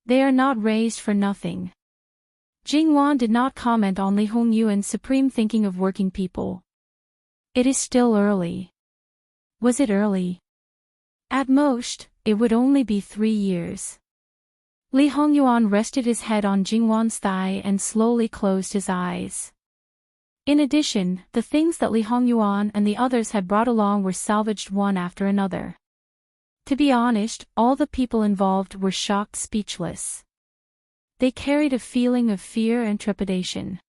[SPEAKER 1] They are not raised for nothing. Jingwan did not comment on Li Hongyuan's supreme thinking of working people. It is still early. Was it early? At most, it would only be 3 years. Li Hongyuan rested his head on Jingwan's thigh and slowly closed his eyes. In addition, the things that Li Hongyuan and the others had brought along were salvaged one after another. To be honest, all the people involved were shocked speechless. They carried a feeling of fear and trepidation.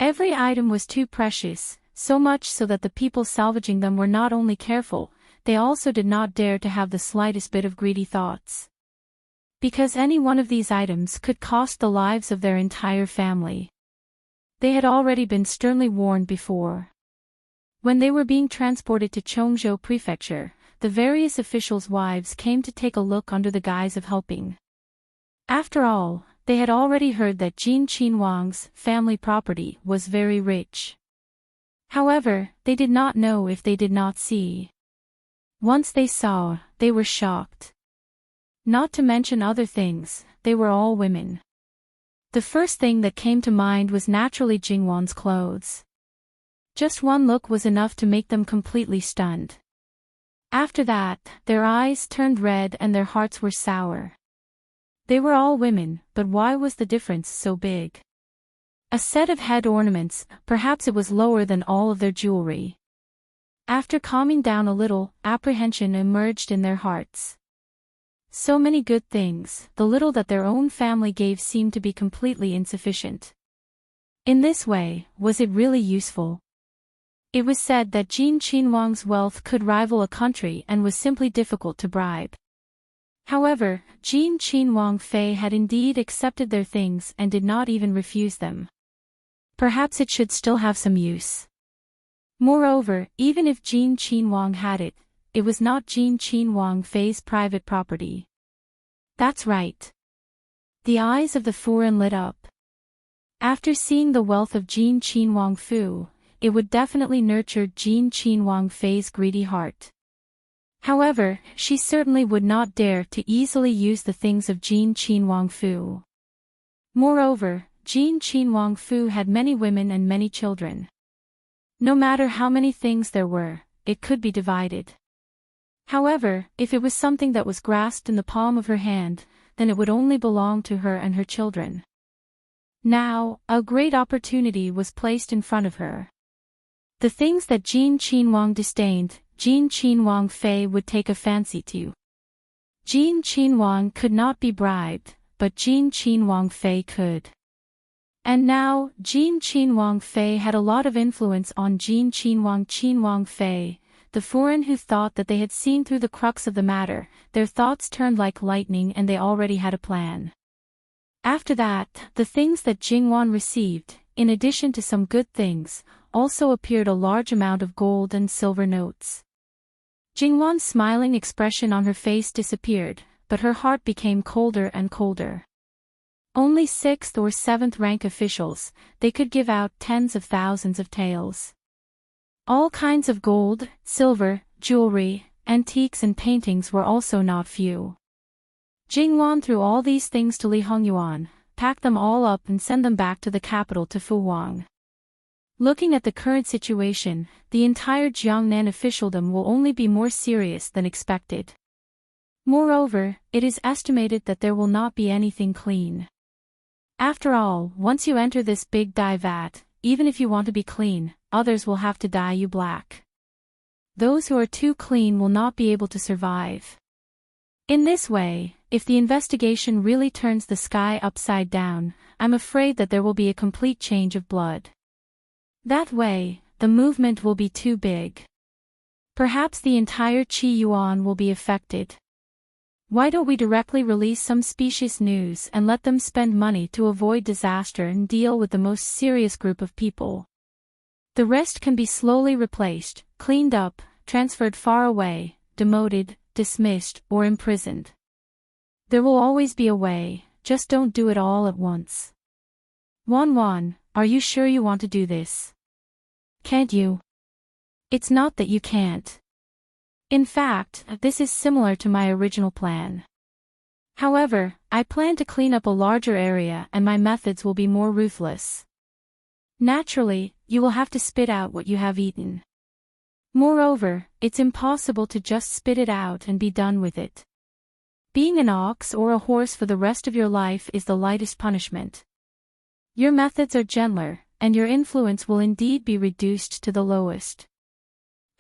[SPEAKER 1] Every item was too precious, so much so that the people salvaging them were not only careful, they also did not dare to have the slightest bit of greedy thoughts. Because any one of these items could cost the lives of their entire family. They had already been sternly warned before. When they were being transported to Chongzhou Prefecture, the various officials' wives came to take a look under the guise of helping. After all, they had already heard that Jin Qinhuang's family property was very rich. However, they did not know if they did not see. Once they saw, they were shocked. Not to mention other things, they were all women. The first thing that came to mind was naturally Jingwan's clothes. Just one look was enough to make them completely stunned. After that, their eyes turned red and their hearts were sour. They were all women, but why was the difference so big? A set of head ornaments, perhaps it was lower than all of their jewelry. After calming down a little, apprehension emerged in their hearts. So many good things, the little that their own family gave seemed to be completely insufficient. In this way, was it really useful? It was said that Jin Qinhuang's wealth could rival a country and was simply difficult to bribe. However, Jin Qinhuang Fei had indeed accepted their things and did not even refuse them. Perhaps it should still have some use. Moreover, even if Jin Qinhuang had it, it was not Jin Qinhuang Fei's private property. That's right. The eyes of the foreign lit up. After seeing the wealth of Jin Qinhuang Fu, it would definitely nurture Jin Qinhuang Fei's greedy heart. However, she certainly would not dare to easily use the things of Jin Qinhuang Fu. Moreover, Jin Qinhuang Fu had many women and many children. No matter how many things there were, it could be divided. However, if it was something that was grasped in the palm of her hand, then it would only belong to her and her children. Now, a great opportunity was placed in front of her. The things that Jin Qinhuang disdained, Jin Qinhuang Fei would take a fancy to. Jin Qinhuang could not be bribed, but Jin Qinhuang Fei could. And now, Jin Qinhuang Fei had a lot of influence on Jin Qinhuang Fei, the foreign who thought that they had seen through the crux of the matter. Their thoughts turned like lightning and they already had a plan. After that, the things that Jingwan received, in addition to some good things, also appeared a large amount of gold and silver notes. Jingwan's smiling expression on her face disappeared, but her heart became colder and colder. Only 6th or 7th rank officials, they could give out tens of thousands of taels. All kinds of gold, silver, jewelry, antiques and paintings were also not few. Jingwan threw all these things to Li Hongyuan, packed them all up and sent them back to the capital to Fuwang. Looking at the current situation, the entire Jiangnan officialdom will only be more serious than expected. Moreover, it is estimated that there will not be anything clean. After all, once you enter this big dye vat, even if you want to be clean, others will have to dye you black. Those who are too clean will not be able to survive. In this way, if the investigation really turns the sky upside down, I'm afraid that there will be a complete change of blood. That way, the movement will be too big. Perhaps the entire Qi Yuan will be affected. Why don't we directly release some species news and let them spend money to avoid disaster and deal with the most serious group of people? The rest can be slowly replaced, cleaned up, transferred far away, demoted, dismissed, or imprisoned. There will always be a way, just don't do it all at once. Wan, are you sure you want to do this? Can't you? It's not that you can't. In fact, this is similar to my original plan. However, I plan to clean up a larger area and my methods will be more ruthless. Naturally, you will have to spit out what you have eaten. Moreover, it's impossible to just spit it out and be done with it. Being an ox or a horse for the rest of your life is the lightest punishment. Your methods are gentler, and your influence will indeed be reduced to the lowest.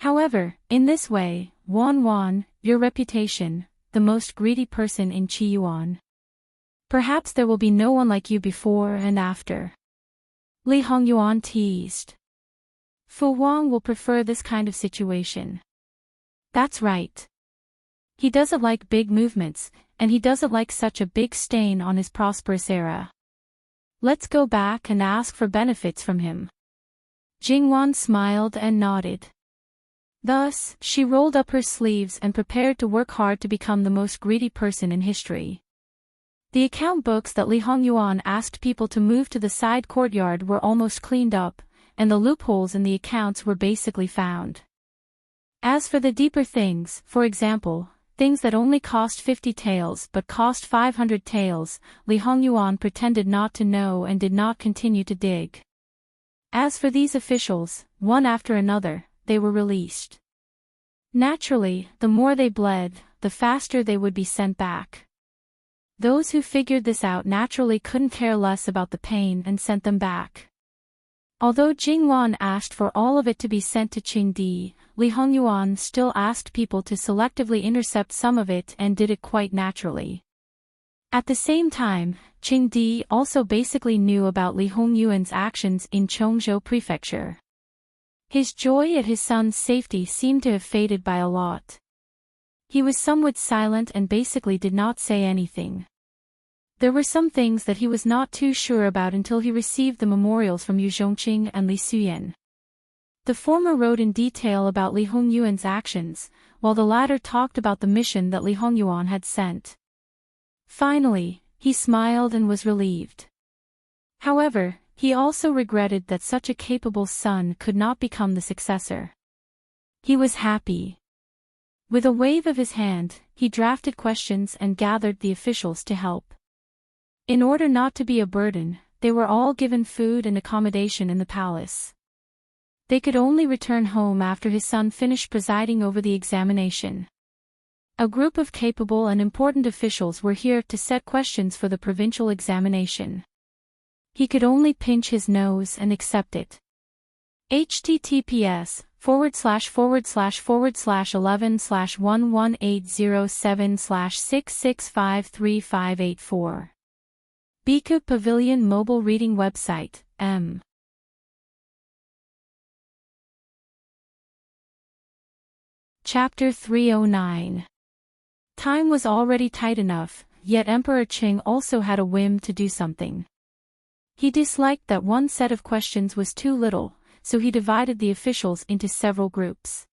[SPEAKER 1] However, in this way, Wan, your reputation, the most greedy person in Qiyuan. Perhaps there will be no one like you before and after. Li Hongyuan teased. Fu Wang will prefer this kind of situation. That's right. He doesn't like big movements, and he doesn't like such a big stain on his prosperous era. Let's go back and ask for benefits from him. Jingwan smiled and nodded. Thus, she rolled up her sleeves and prepared to work hard to become the most greedy person in history. The account books that Li Hongyuan asked people to move to the side courtyard were almost cleaned up, and the loopholes in the accounts were basically found. As for the deeper things, for example, things that only cost 50 taels but cost 500 taels, Li Hongyuan pretended not to know and did not continue to dig. As for these officials, one after another, they were released. Naturally, the more they bled, the faster they would be sent back. Those who figured this out naturally couldn't care less about the pain and sent them back. Although Jingwan asked for all of it to be sent to Qingdi, Li Hongyuan still asked people to selectively intercept some of it and did it quite naturally. At the same time, Qingdi also basically knew about Li Hongyuan's actions in Chongzhou Prefecture. His joy at his son's safety seemed to have faded by a lot. He was somewhat silent and basically did not say anything. There were some things that he was not too sure about until he received the memorials from Yu Zhongqing and Li Suyan. The former wrote in detail about Li Hongyuan's actions, while the latter talked about the mission that Li Hongyuan had sent. Finally, he smiled and was relieved. However, he also regretted that such a capable son could not become the successor. He was happy. With a wave of his hand, he drafted questions and gathered the officials to help. In order not to be a burden, they were all given food and accommodation in the palace. They could only return home after his son finished presiding over the examination. A group of capable and important officials were here to set questions for the provincial examination. He could only pinch his nose and accept it. https //11/11807/6653584. Beakup Pavilion Mobile Reading Website, M. Chapter 309. Time was already tight enough, yet Emperor Qing also had a whim to do something. He disliked that one set of questions was too little, so he divided the officials into several groups.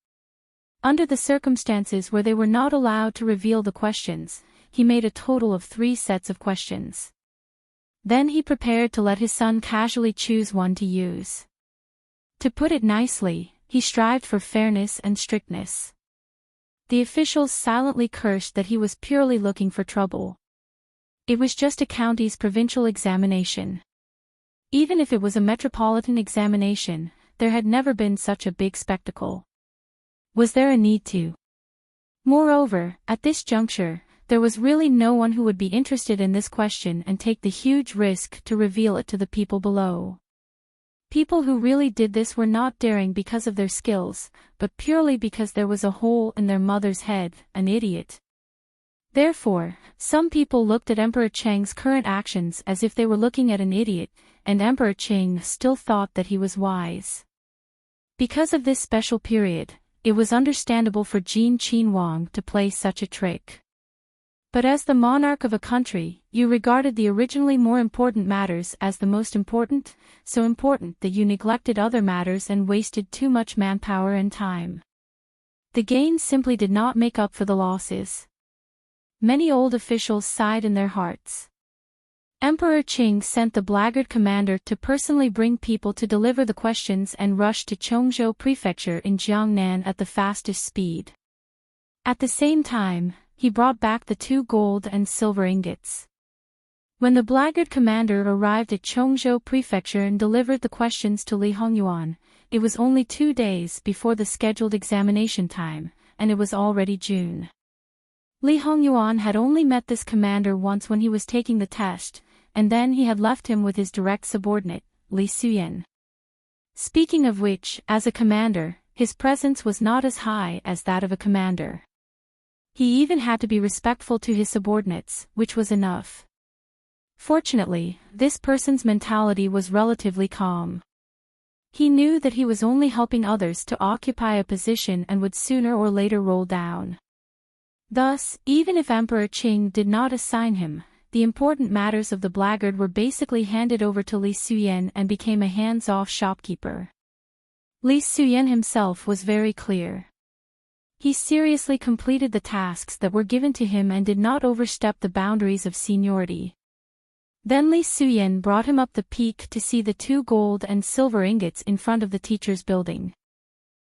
[SPEAKER 1] Under the circumstances where they were not allowed to reveal the questions, he made a total of 3 sets of questions. Then he prepared to let his son casually choose one to use. To put it nicely, he strived for fairness and strictness. The officials silently cursed that he was purely looking for trouble. It was just a county's provincial examination. Even if it was a metropolitan examination, there had never been such a big spectacle. Was there a need to? Moreover, at this juncture, there was really no one who would be interested in this question and take the huge risk to reveal it to the people below. People who really did this were not daring because of their skills, but purely because there was a hole in their mother's head, an idiot. Therefore, some people looked at Emperor Cheng's current actions as if they were looking at an idiot, and Emperor Cheng still thought that he was wise. Because of this special period, it was understandable for Jin Qinhuang to play such a trick. But as the monarch of a country, you regarded the originally more important matters as the most important, so important that you neglected other matters and wasted too much manpower and time. The gains simply did not make up for the losses. Many old officials sighed in their hearts. Emperor Qing sent the blackguard commander to personally bring people to deliver the questions and rushed to Chongzhou Prefecture in Jiangnan at the fastest speed. At the same time, he brought back the 2 gold and silver ingots. When the blackguard commander arrived at Chongzhou Prefecture and delivered the questions to Li Hongyuan, it was only 2 days before the scheduled examination time, and it was already June. Li Hongyuan had only met this commander once when he was taking the test, and then he had left him with his direct subordinate, Li Suyen. Speaking of which, as a commander, his presence was not as high as that of a commander. He even had to be respectful to his subordinates, which was enough. Fortunately, this person's mentality was relatively calm. He knew that he was only helping others to occupy a position and would sooner or later roll down. Thus, even if Emperor Qing did not assign him, the important matters of the blackguard were basically handed over to Li Suyen and became a hands-off shopkeeper. Li Suyen himself was very clear. He seriously completed the tasks that were given to him and did not overstep the boundaries of seniority. Then Li Suyen brought him up the peak to see the 2 gold and silver ingots in front of the teacher's building.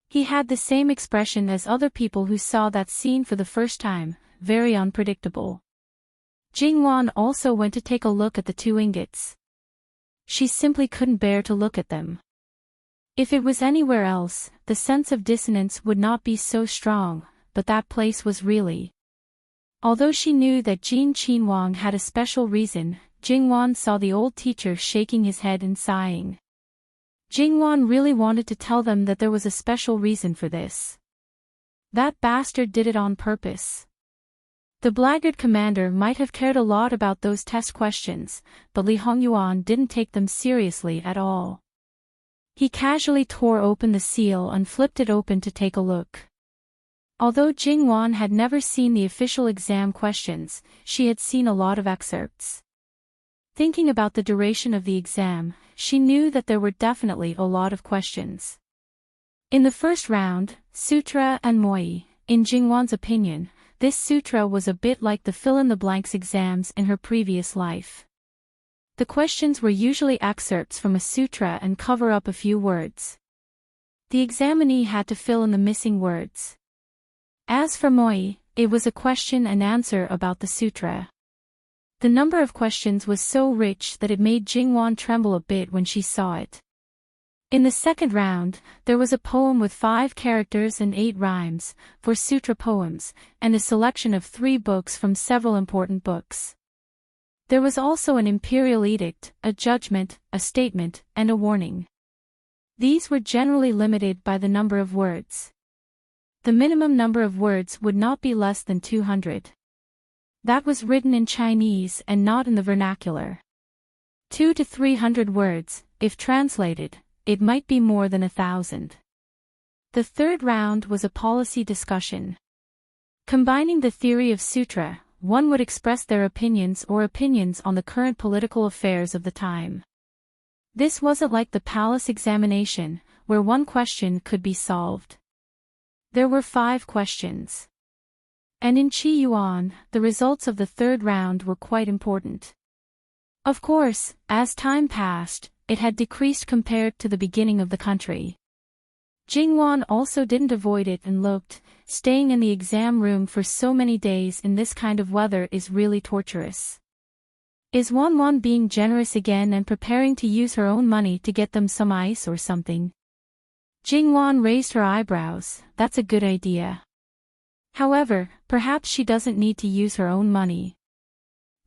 [SPEAKER 1] He had the same expression as other people who saw that scene for the first time, very unpredictable. Jingwan also went to take a look at the 2 ingots. She simply couldn't bear to look at them. If it was anywhere else, the sense of dissonance would not be so strong, but that place was really. Although she knew that Jin Qinhuang had a special reason, Jingwan saw the old teacher shaking his head and sighing. Jingwan really wanted to tell them that there was a special reason for this. That bastard did it on purpose. The blackguard commander might have cared a lot about those test questions, but Li Hongyuan didn't take them seriously at all. He casually tore open the seal and flipped it open to take a look. Although Jingwan had never seen the official exam questions, she had seen a lot of excerpts. Thinking about the duration of the exam, she knew that there were definitely a lot of questions. In the first round, Sutra and Moi, in Jingwan's opinion, this sutra was a bit like the fill-in-the-blanks exams in her previous life. The questions were usually excerpts from a sutra and cover up a few words. The examinee had to fill in the missing words. As for Moi, it was a question and answer about the sutra. The number of questions was so rich that it made Jingwan tremble a bit when she saw it. In the second round, there was a poem with 5 characters and 8 rhymes, for sutra poems, and a selection of 3 books from several important books. There was also an imperial edict, a judgment, a statement, and a warning. These were generally limited by the number of words. The minimum number of words would not be less than 200. That was written in Chinese and not in the vernacular. 200 to 300 words, if translated, it might be more than 1,000. The third round was a policy discussion. Combining the theory of sutra, one would express their opinions on the current political affairs of the time. This wasn't like the palace examination, where one question could be solved. There were 5 questions. And in Qi Yuan, the results of the third round were quite important. Of course, as time passed, it had decreased compared to the beginning of the country. Jingwan also didn't avoid it and looked, staying in the exam room for so many days in this kind of weather is really torturous. Is Wan being generous again and preparing to use her own money to get them some ice or something? Jingwan raised her eyebrows. That's a good idea. However, perhaps she doesn't need to use her own money.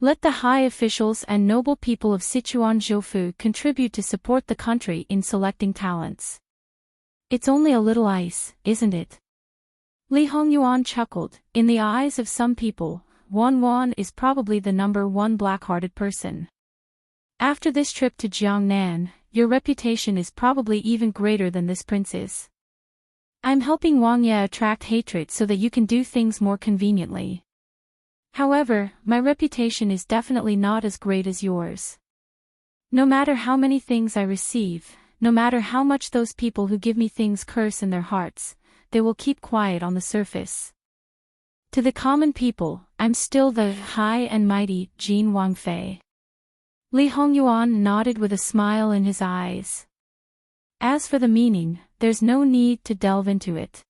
[SPEAKER 1] Let the high officials and noble people of Sichuan Zhoufu contribute to support the country in selecting talents. It's only a little ice, isn't it? Li Hongyuan chuckled. In the eyes of some people, Wan is probably the number 1 black-hearted person. After this trip to Jiangnan, your reputation is probably even greater than this prince's. I'm helping Wang Ye attract hatred so that you can do things more conveniently. However, my reputation is definitely not as great as yours. No matter how many things I receive, no matter how much those people who give me things curse in their hearts, they will keep quiet on the surface. To the common people, I'm still the high and mighty Jin Wangfei. Li Hongyuan nodded with a smile in his eyes. As for the meaning, there's no need to delve into it.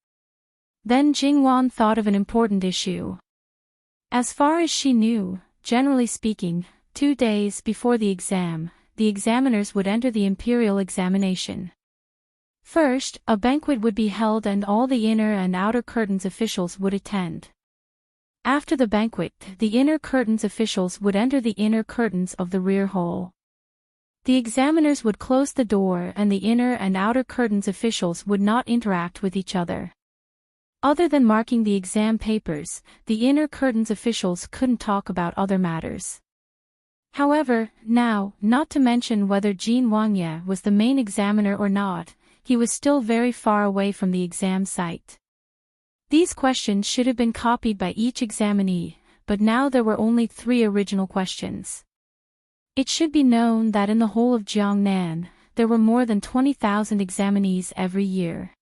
[SPEAKER 1] Then Jingwan thought of an important issue. As far as she knew, generally speaking, 2 days before the exam, the examiners would enter the imperial examination. First, a banquet would be held and all the inner and outer curtains officials would attend. After the banquet, the inner curtains officials would enter the inner curtains of the rear hall. The examiners would close the door and the inner and outer curtains officials would not interact with each other. Other than marking the exam papers, the inner curtains officials couldn't talk about other matters. However, now, not to mention whether Jin Wangye was the main examiner or not, he was still very far away from the exam site. These questions should have been copied by each examinee, but now there were only 3 original questions. It should be known that in the whole of Jiangnan, there were more than 20,000 examinees every year.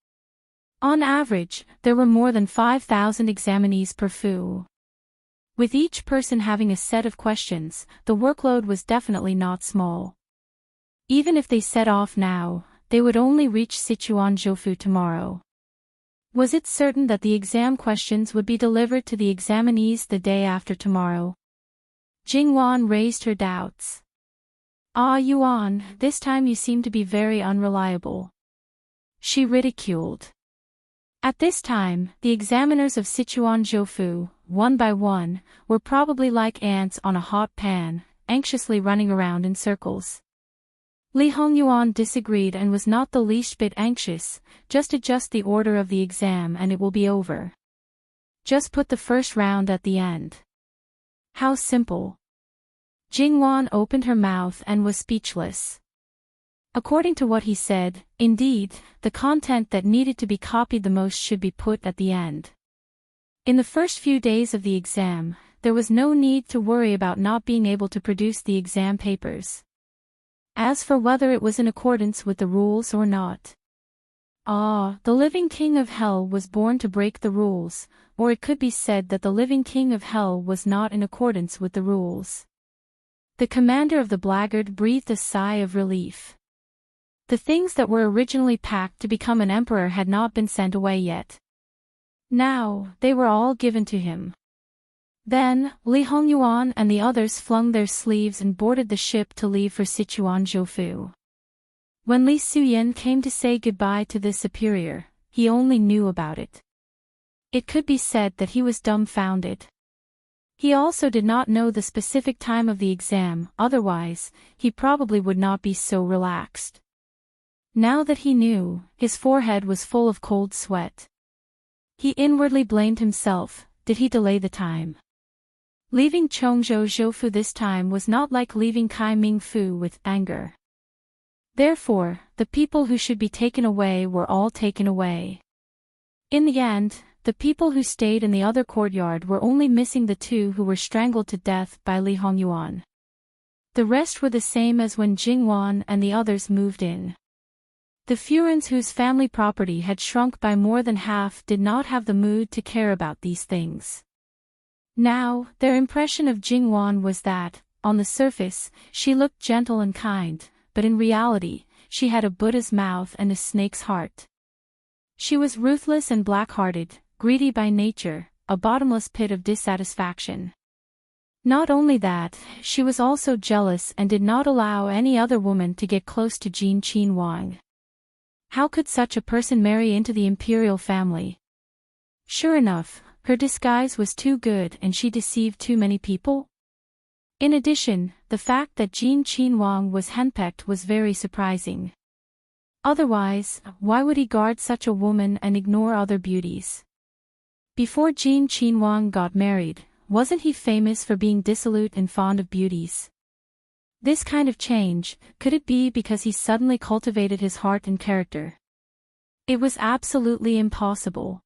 [SPEAKER 1] On average, there were more than 5,000 examinees per fu. With each person having a set of questions, the workload was definitely not small. Even if they set off now, they would only reach Sichuan Zhoufu tomorrow. Was it certain that the exam questions would be delivered to the examinees the day after tomorrow? Jingwan raised her doubts. Ah, Yuan, this time you seem to be very unreliable. She ridiculed. At this time, the examiners of Sichuan Zhoufu, one by one, were probably like ants on a hot pan, anxiously running around in circles. Li Hongyuan disagreed and was not the least bit anxious. Just adjust the order of the exam and it will be over. Just put the first round at the end. How simple. Jingwan opened her mouth and was speechless. According to what he said, indeed, the content that needed to be copied the most should be put at the end. In the first few days of the exam, there was no need to worry about not being able to produce the exam papers. As for whether it was in accordance with the rules or not. The living king of hell was born to break the rules, or it could be said that the living king of hell was not in accordance with the rules. The commander of the blackguard breathed a sigh of relief. The things that were originally packed to become an emperor had not been sent away yet. Now, they were all given to him. Then, Li Hongyuan and the others flung their sleeves and boarded the ship to leave for Sichuan Zhoufu. When Li Suyen came to say goodbye to this superior, he only knew about it. It could be said that he was dumbfounded. He also did not know the specific time of the exam, otherwise, he probably would not be so relaxed. Now that he knew, his forehead was full of cold sweat. He inwardly blamed himself. Did he delay the time? Leaving Chongzhou Zhoufu this time was not like leaving Kai Mingfu with anger. Therefore, the people who should be taken away were all taken away. In the end, the people who stayed in the other courtyard were only missing the two who were strangled to death by Li Hongyuan. The rest were the same as when Jingwan and the others moved in. The Furans whose family property had shrunk by more than half did not have the mood to care about these things. Now, their impression of Jingwan was that, on the surface, she looked gentle and kind, but in reality, she had a Buddha's mouth and a snake's heart. She was ruthless and black-hearted, greedy by nature, a bottomless pit of dissatisfaction. Not only that, she was also jealous and did not allow any other woman to get close to Jin Qin Wang. How could such a person marry into the imperial family? Sure enough, her disguise was too good and she deceived too many people. In addition, the fact that Jin Qin Wang was henpecked was very surprising. Otherwise, why would he guard such a woman and ignore other beauties? Before Jin Qin Wang got married, wasn't he famous for being dissolute and fond of beauties? This kind of change, could it be because he suddenly cultivated his heart and character? It was absolutely impossible.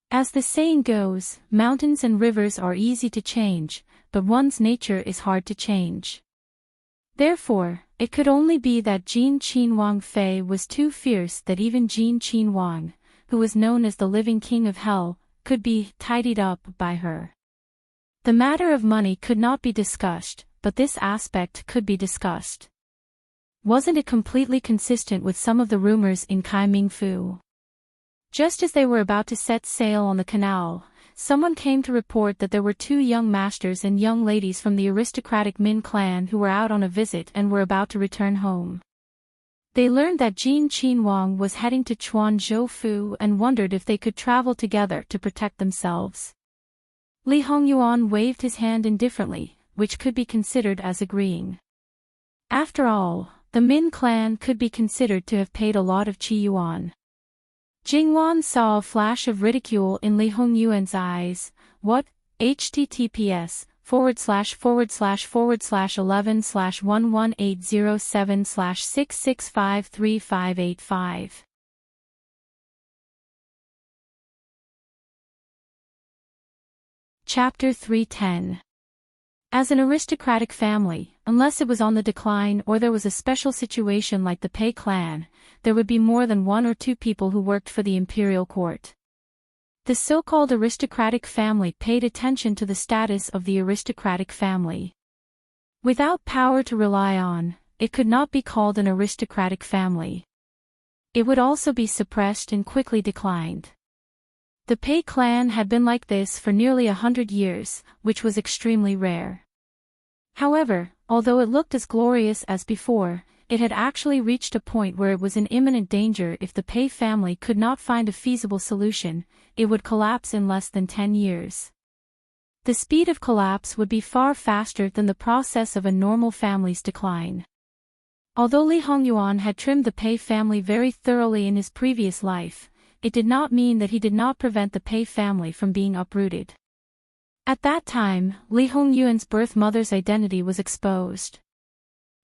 [SPEAKER 1] As the saying goes, mountains and rivers are easy to change, but one's nature is hard to change. Therefore, it could only be that Jin Qin Wang Fei was too fierce that even Jin Qin Wang, who was known as the living king of hell, could be tidied up by her. The matter of money could not be discussed, but this aspect could be discussed. Wasn't it completely consistent with some of the rumors in Kai Mingfu? Just as they were about to set sail on the canal, someone came to report that there were two young masters and young ladies from the aristocratic Min clan who were out on a visit and were about to return home. They learned that Jin Qin Wang was heading to Chuanzhou and wondered if they could travel together to protect themselves. Li Hongyuan waved his hand indifferently, which could be considered as agreeing. After all, the Min clan could be considered to have paid a lot of Qi Yuan. Jingwan saw a flash of ridicule in Li Hongyuan's eyes. What? https://11/118076653585. Chapter 310. As an aristocratic family, unless it was on the decline or there was a special situation like the Pei clan, there would be more than one or two people who worked for the imperial court. The so-called aristocratic family paid attention to the status of the aristocratic family. Without power to rely on, it could not be called an aristocratic family. It would also be suppressed and quickly declined. The Pei clan had been like this for nearly 100 years, which was extremely rare. However, although it looked as glorious as before, it had actually reached a point where it was in imminent danger. If the Pei family could not find a feasible solution, it would collapse in less than 10 years. The speed of collapse would be far faster than the process of a normal family's decline. Although Li Hongyuan had trimmed the Pei family very thoroughly in his previous life, it did not mean that he did not prevent the Pei family from being uprooted. At that time, Li Hongyuan's birth mother's identity was exposed.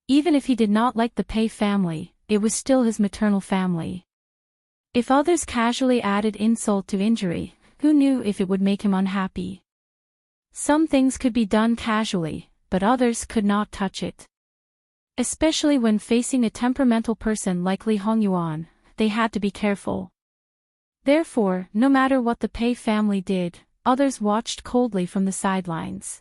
[SPEAKER 1] Even if he did not like the Pei family, it was still his maternal family. If others casually added insult to injury, who knew if it would make him unhappy? Some things could be done casually, but others could not touch it. Especially when facing a temperamental person like Li Hongyuan, they had to be careful. Therefore, no matter what the Pei family did, others watched coldly from the sidelines.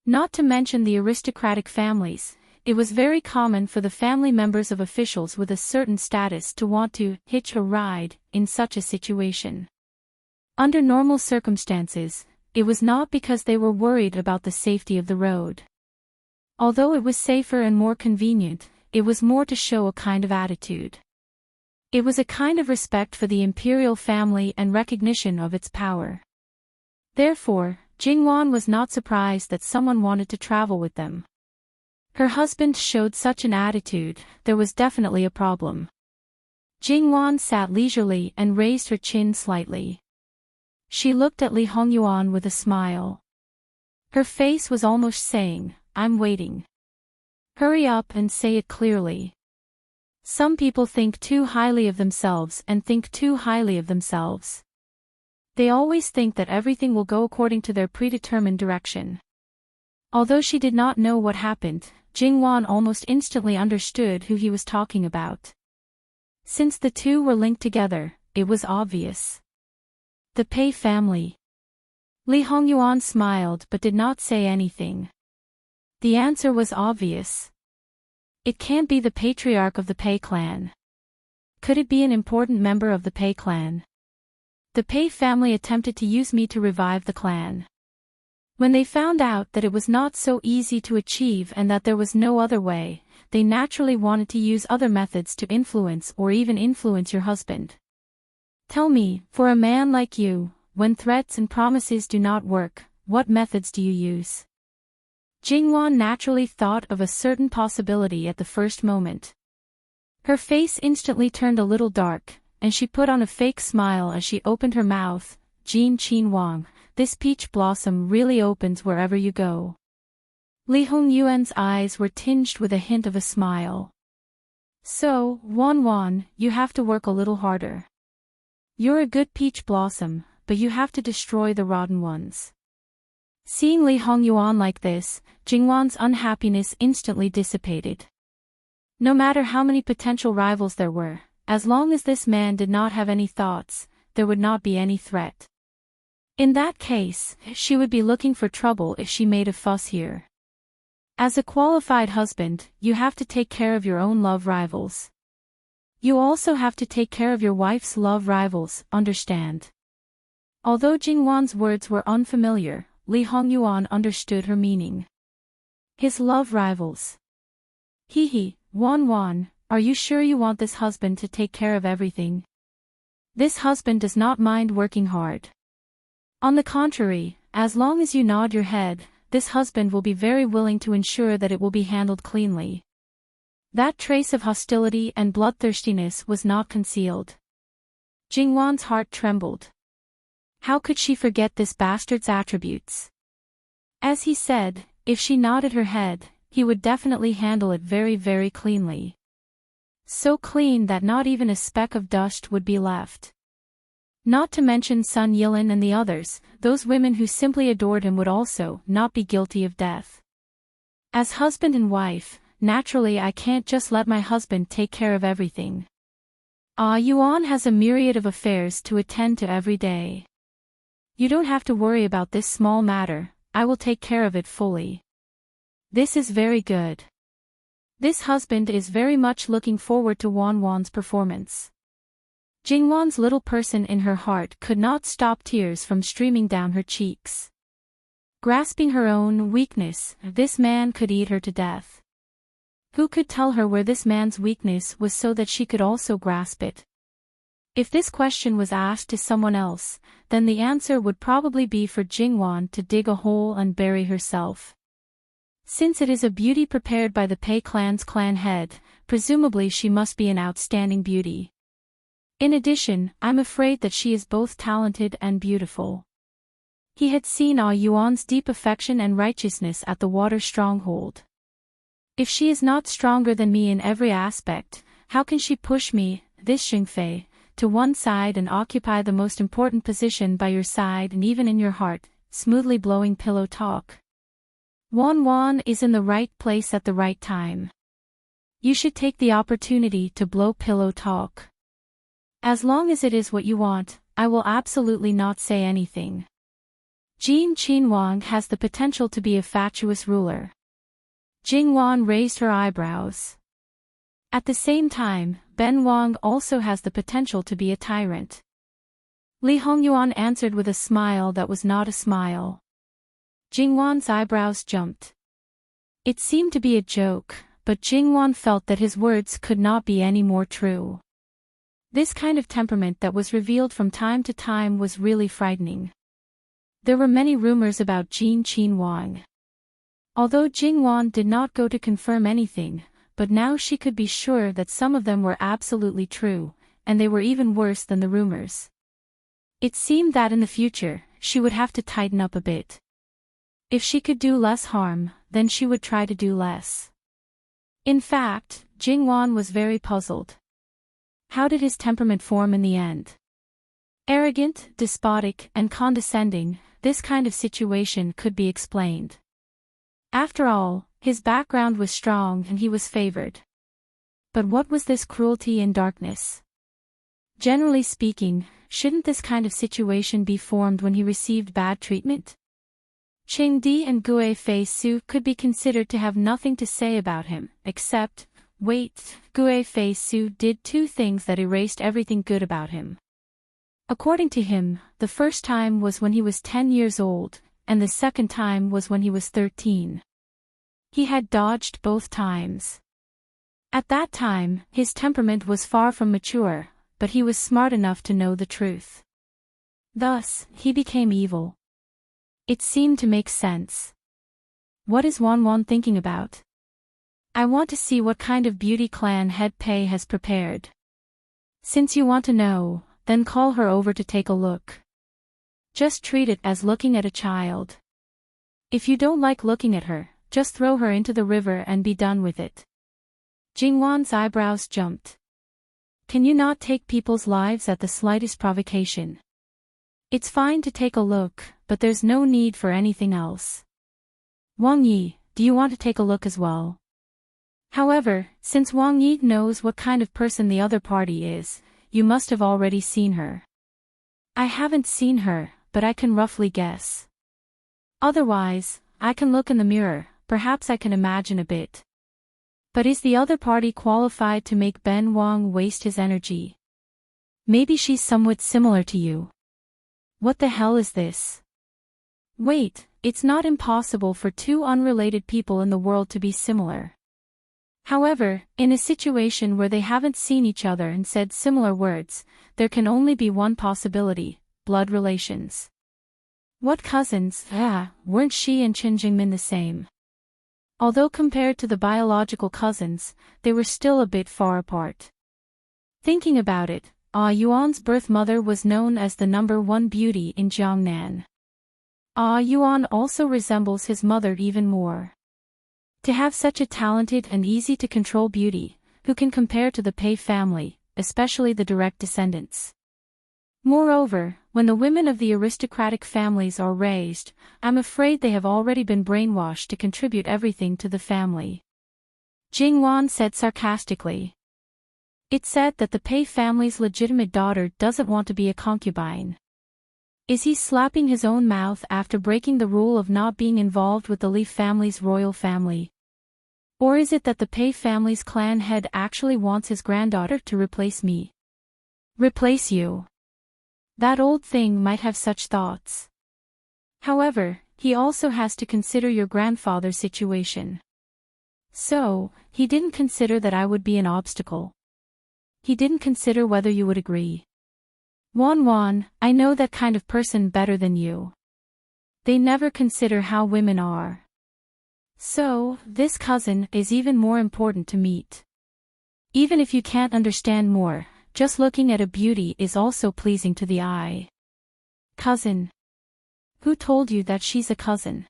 [SPEAKER 1] Not to mention the aristocratic families, it was very common for the family members of officials with a certain status to want to hitch a ride in such a situation. Under normal circumstances, it was not because they were worried about the safety of the road. Although it was safer and more convenient, it was more to show a kind of attitude. It was a kind of respect for the imperial family and recognition of its power. Therefore, Jingwan was not surprised that someone wanted to travel with them. Her husband showed such an attitude, there was definitely a problem. Jingwan sat leisurely and raised her chin slightly. She looked at Li Hongyuan with a smile. Her face was almost saying, "I'm waiting. Hurry up and say it clearly." Some people think too highly of themselves and think too highly of themselves. They always think that everything will go according to their predetermined direction. Although she did not know what happened, Jingwan almost instantly understood who he was talking about. Since the two were linked together, it was obvious. The Pei family. Li Hongyuan smiled but did not say anything. The answer was obvious. It can't be the patriarch of the Pei clan. Could it be an important member of the Pei clan? The Pei family attempted to use me to revive the clan. When they found out that it was not so easy to achieve and that there was no other way, they naturally wanted to use other methods to influence or even influence your husband. Tell me, for a man like you, when threats and promises do not work, what methods do you use? Jingwan naturally thought of a certain possibility at the first moment. Her face instantly turned a little dark, and she put on a fake smile as she opened her mouth. "Jin Qin Wang, this peach blossom really opens wherever you go." Li Hongyuan's eyes were tinged with a hint of a smile. "So, Wan, you have to work a little harder. You're a good peach blossom, but you have to destroy the rotten ones." Seeing Li Hongyuan like this, Jingwan's unhappiness instantly dissipated. No matter how many potential rivals there were, as long as this man did not have any thoughts, there would not be any threat. In that case, she would be looking for trouble if she made a fuss here. As a qualified husband, you have to take care of your own love rivals. You also have to take care of your wife's love rivals, understand? Although Jingwan's words were unfamiliar, Li Hongyuan understood her meaning. His love rivals. Hee, Wan, are you sure you want this husband to take care of everything? This husband does not mind working hard. On the contrary, as long as you nod your head, this husband will be very willing to ensure that it will be handled cleanly. That trace of hostility and bloodthirstiness was not concealed. Jingwan's heart trembled. How could she forget this bastard's attributes? As he said, if she nodded her head, he would definitely handle it very, very cleanly. So clean that not even a speck of dust would be left. Not to mention Sun Yilin and the others, those women who simply adored him would also not be guilty of death. As husband and wife, naturally I can't just let my husband take care of everything. Yuan has a myriad of affairs to attend to every day. You don't have to worry about this small matter, I will take care of it fully. This is very good. This husband is very much looking forward to Wan's performance. Jingwan's little person in her heart could not stop tears from streaming down her cheeks. Grasping her own weakness, this man could eat her to death. Who could tell her where this man's weakness was so that she could also grasp it? If this question was asked to someone else, then the answer would probably be for Jingwan to dig a hole and bury herself. Since it is a beauty prepared by the Pei clan's clan head, presumably she must be an outstanding beauty. In addition, I'm afraid that she is both talented and beautiful. He had seen Yuan's deep affection and righteousness at the water stronghold. If she is not stronger than me in every aspect, how can she push me, this Xingfei, to one side and occupy the most important position by your side and even in your heart, smoothly blowing pillow talk? Wan is in the right place at the right time. You should take the opportunity to blow pillow talk. As long as it is what you want, I will absolutely not say anything. Jin Qin Wang has the potential to be a fatuous ruler. Jingwan raised her eyebrows. At the same time, Ben Wang also has the potential to be a tyrant. Li Hongyuan answered with a smile that was not a smile. Jingwan's eyebrows jumped. It seemed to be a joke, but Jingwan felt that his words could not be any more true. This kind of temperament that was revealed from time to time was really frightening. There were many rumors about Jin Qin Wang. Although Jingwan did not go to confirm anything, but now she could be sure that some of them were absolutely true, and they were even worse than the rumors. It seemed that in the future, she would have to tighten up a bit. If she could do less harm, then she would try to do less. In fact, Jingwan was very puzzled. How did his temperament form in the end? Arrogant, despotic, and condescending, this kind of situation could be explained. After all, his background was strong and he was favored. But what was this cruelty and darkness? Generally speaking, shouldn't this kind of situation be formed when he received bad treatment? Chengdi and Gue Fei Su could be considered to have nothing to say about him, except, wait, Gue Fei Su did two things that erased everything good about him. According to him, the first time was when he was 10 years old, and the second time was when he was 13. He had dodged both times. At that time, his temperament was far from mature, but he was smart enough to know the truth. Thus, he became evil. It seemed to make sense. What is Wan thinking about? I want to see what kind of beauty clan head Pei has prepared. Since you want to know, then call her over to take a look. Just treat it as looking at a child. If you don't like looking at her, just throw her into the river and be done with it. Jingwan's eyebrows jumped. Can you not take people's lives at the slightest provocation? It's fine to take a look, but there's no need for anything else. Wang Yi, do you want to take a look as well? However, since Wang Yi knows what kind of person the other party is, you must have already seen her. I haven't seen her, but I can roughly guess. Otherwise, I can look in the mirror, perhaps I can imagine a bit. But is the other party qualified to make Ben Wang waste his energy? Maybe she's somewhat similar to you. What the hell is this? Wait, it's not impossible for two unrelated people in the world to be similar. However, in a situation where they haven't seen each other and said similar words, there can only be one possibility: blood relations. What cousins, weren't she and Chen Jingmin the same? Although compared to the biological cousins, they were still a bit far apart. Thinking about it, Yuan's birth mother was known as the #1 beauty in Jiangnan. Yuan also resembles his mother even more. To have such a talented and easy-to-control beauty, who can compare to the Pei family, especially the direct descendants. Moreover, when the women of the aristocratic families are raised, I'm afraid they have already been brainwashed to contribute everything to the family. Jingwan said sarcastically. It's said that the Pei family's legitimate daughter doesn't want to be a concubine. Is he slapping his own mouth after breaking the rule of not being involved with the Li family's royal family? Or is it that the Pei family's clan head actually wants his granddaughter to replace me? Replace you? That old thing might have such thoughts. However, he also has to consider your grandfather's situation. So, he didn't consider that I would be an obstacle. He didn't consider whether you would agree. Wan, I know that kind of person better than you. They never consider how women are. So, this cousin is even more important to meet. Even if you can't understand more, just looking at a beauty is also pleasing to the eye. Cousin. Who told you that she's a cousin?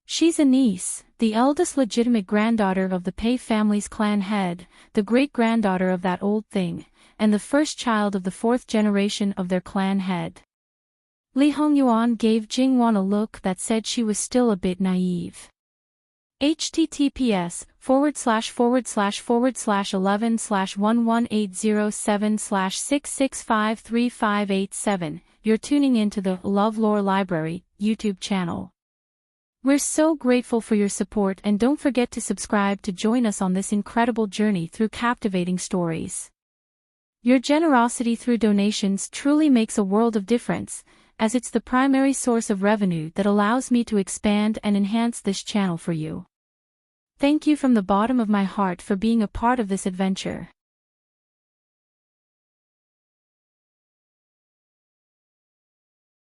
[SPEAKER 1] She's a niece, the eldest legitimate granddaughter of the Pei family's clan head, the great-granddaughter of that old thing, and the first child of the 4th generation of their clan head. Li Hongyuan gave Jingwan a look that said she was still a bit naive. https://11/11807/6653587. You're tuning into the LoveLore Library YouTube channel. We're so grateful for your support, and don't forget to subscribe to join us on this incredible journey through captivating stories. Your generosity through donations truly makes a world of difference, as it's the primary source of revenue that allows me to expand and enhance this channel for you. Thank you from the bottom of my heart for being a part of this adventure.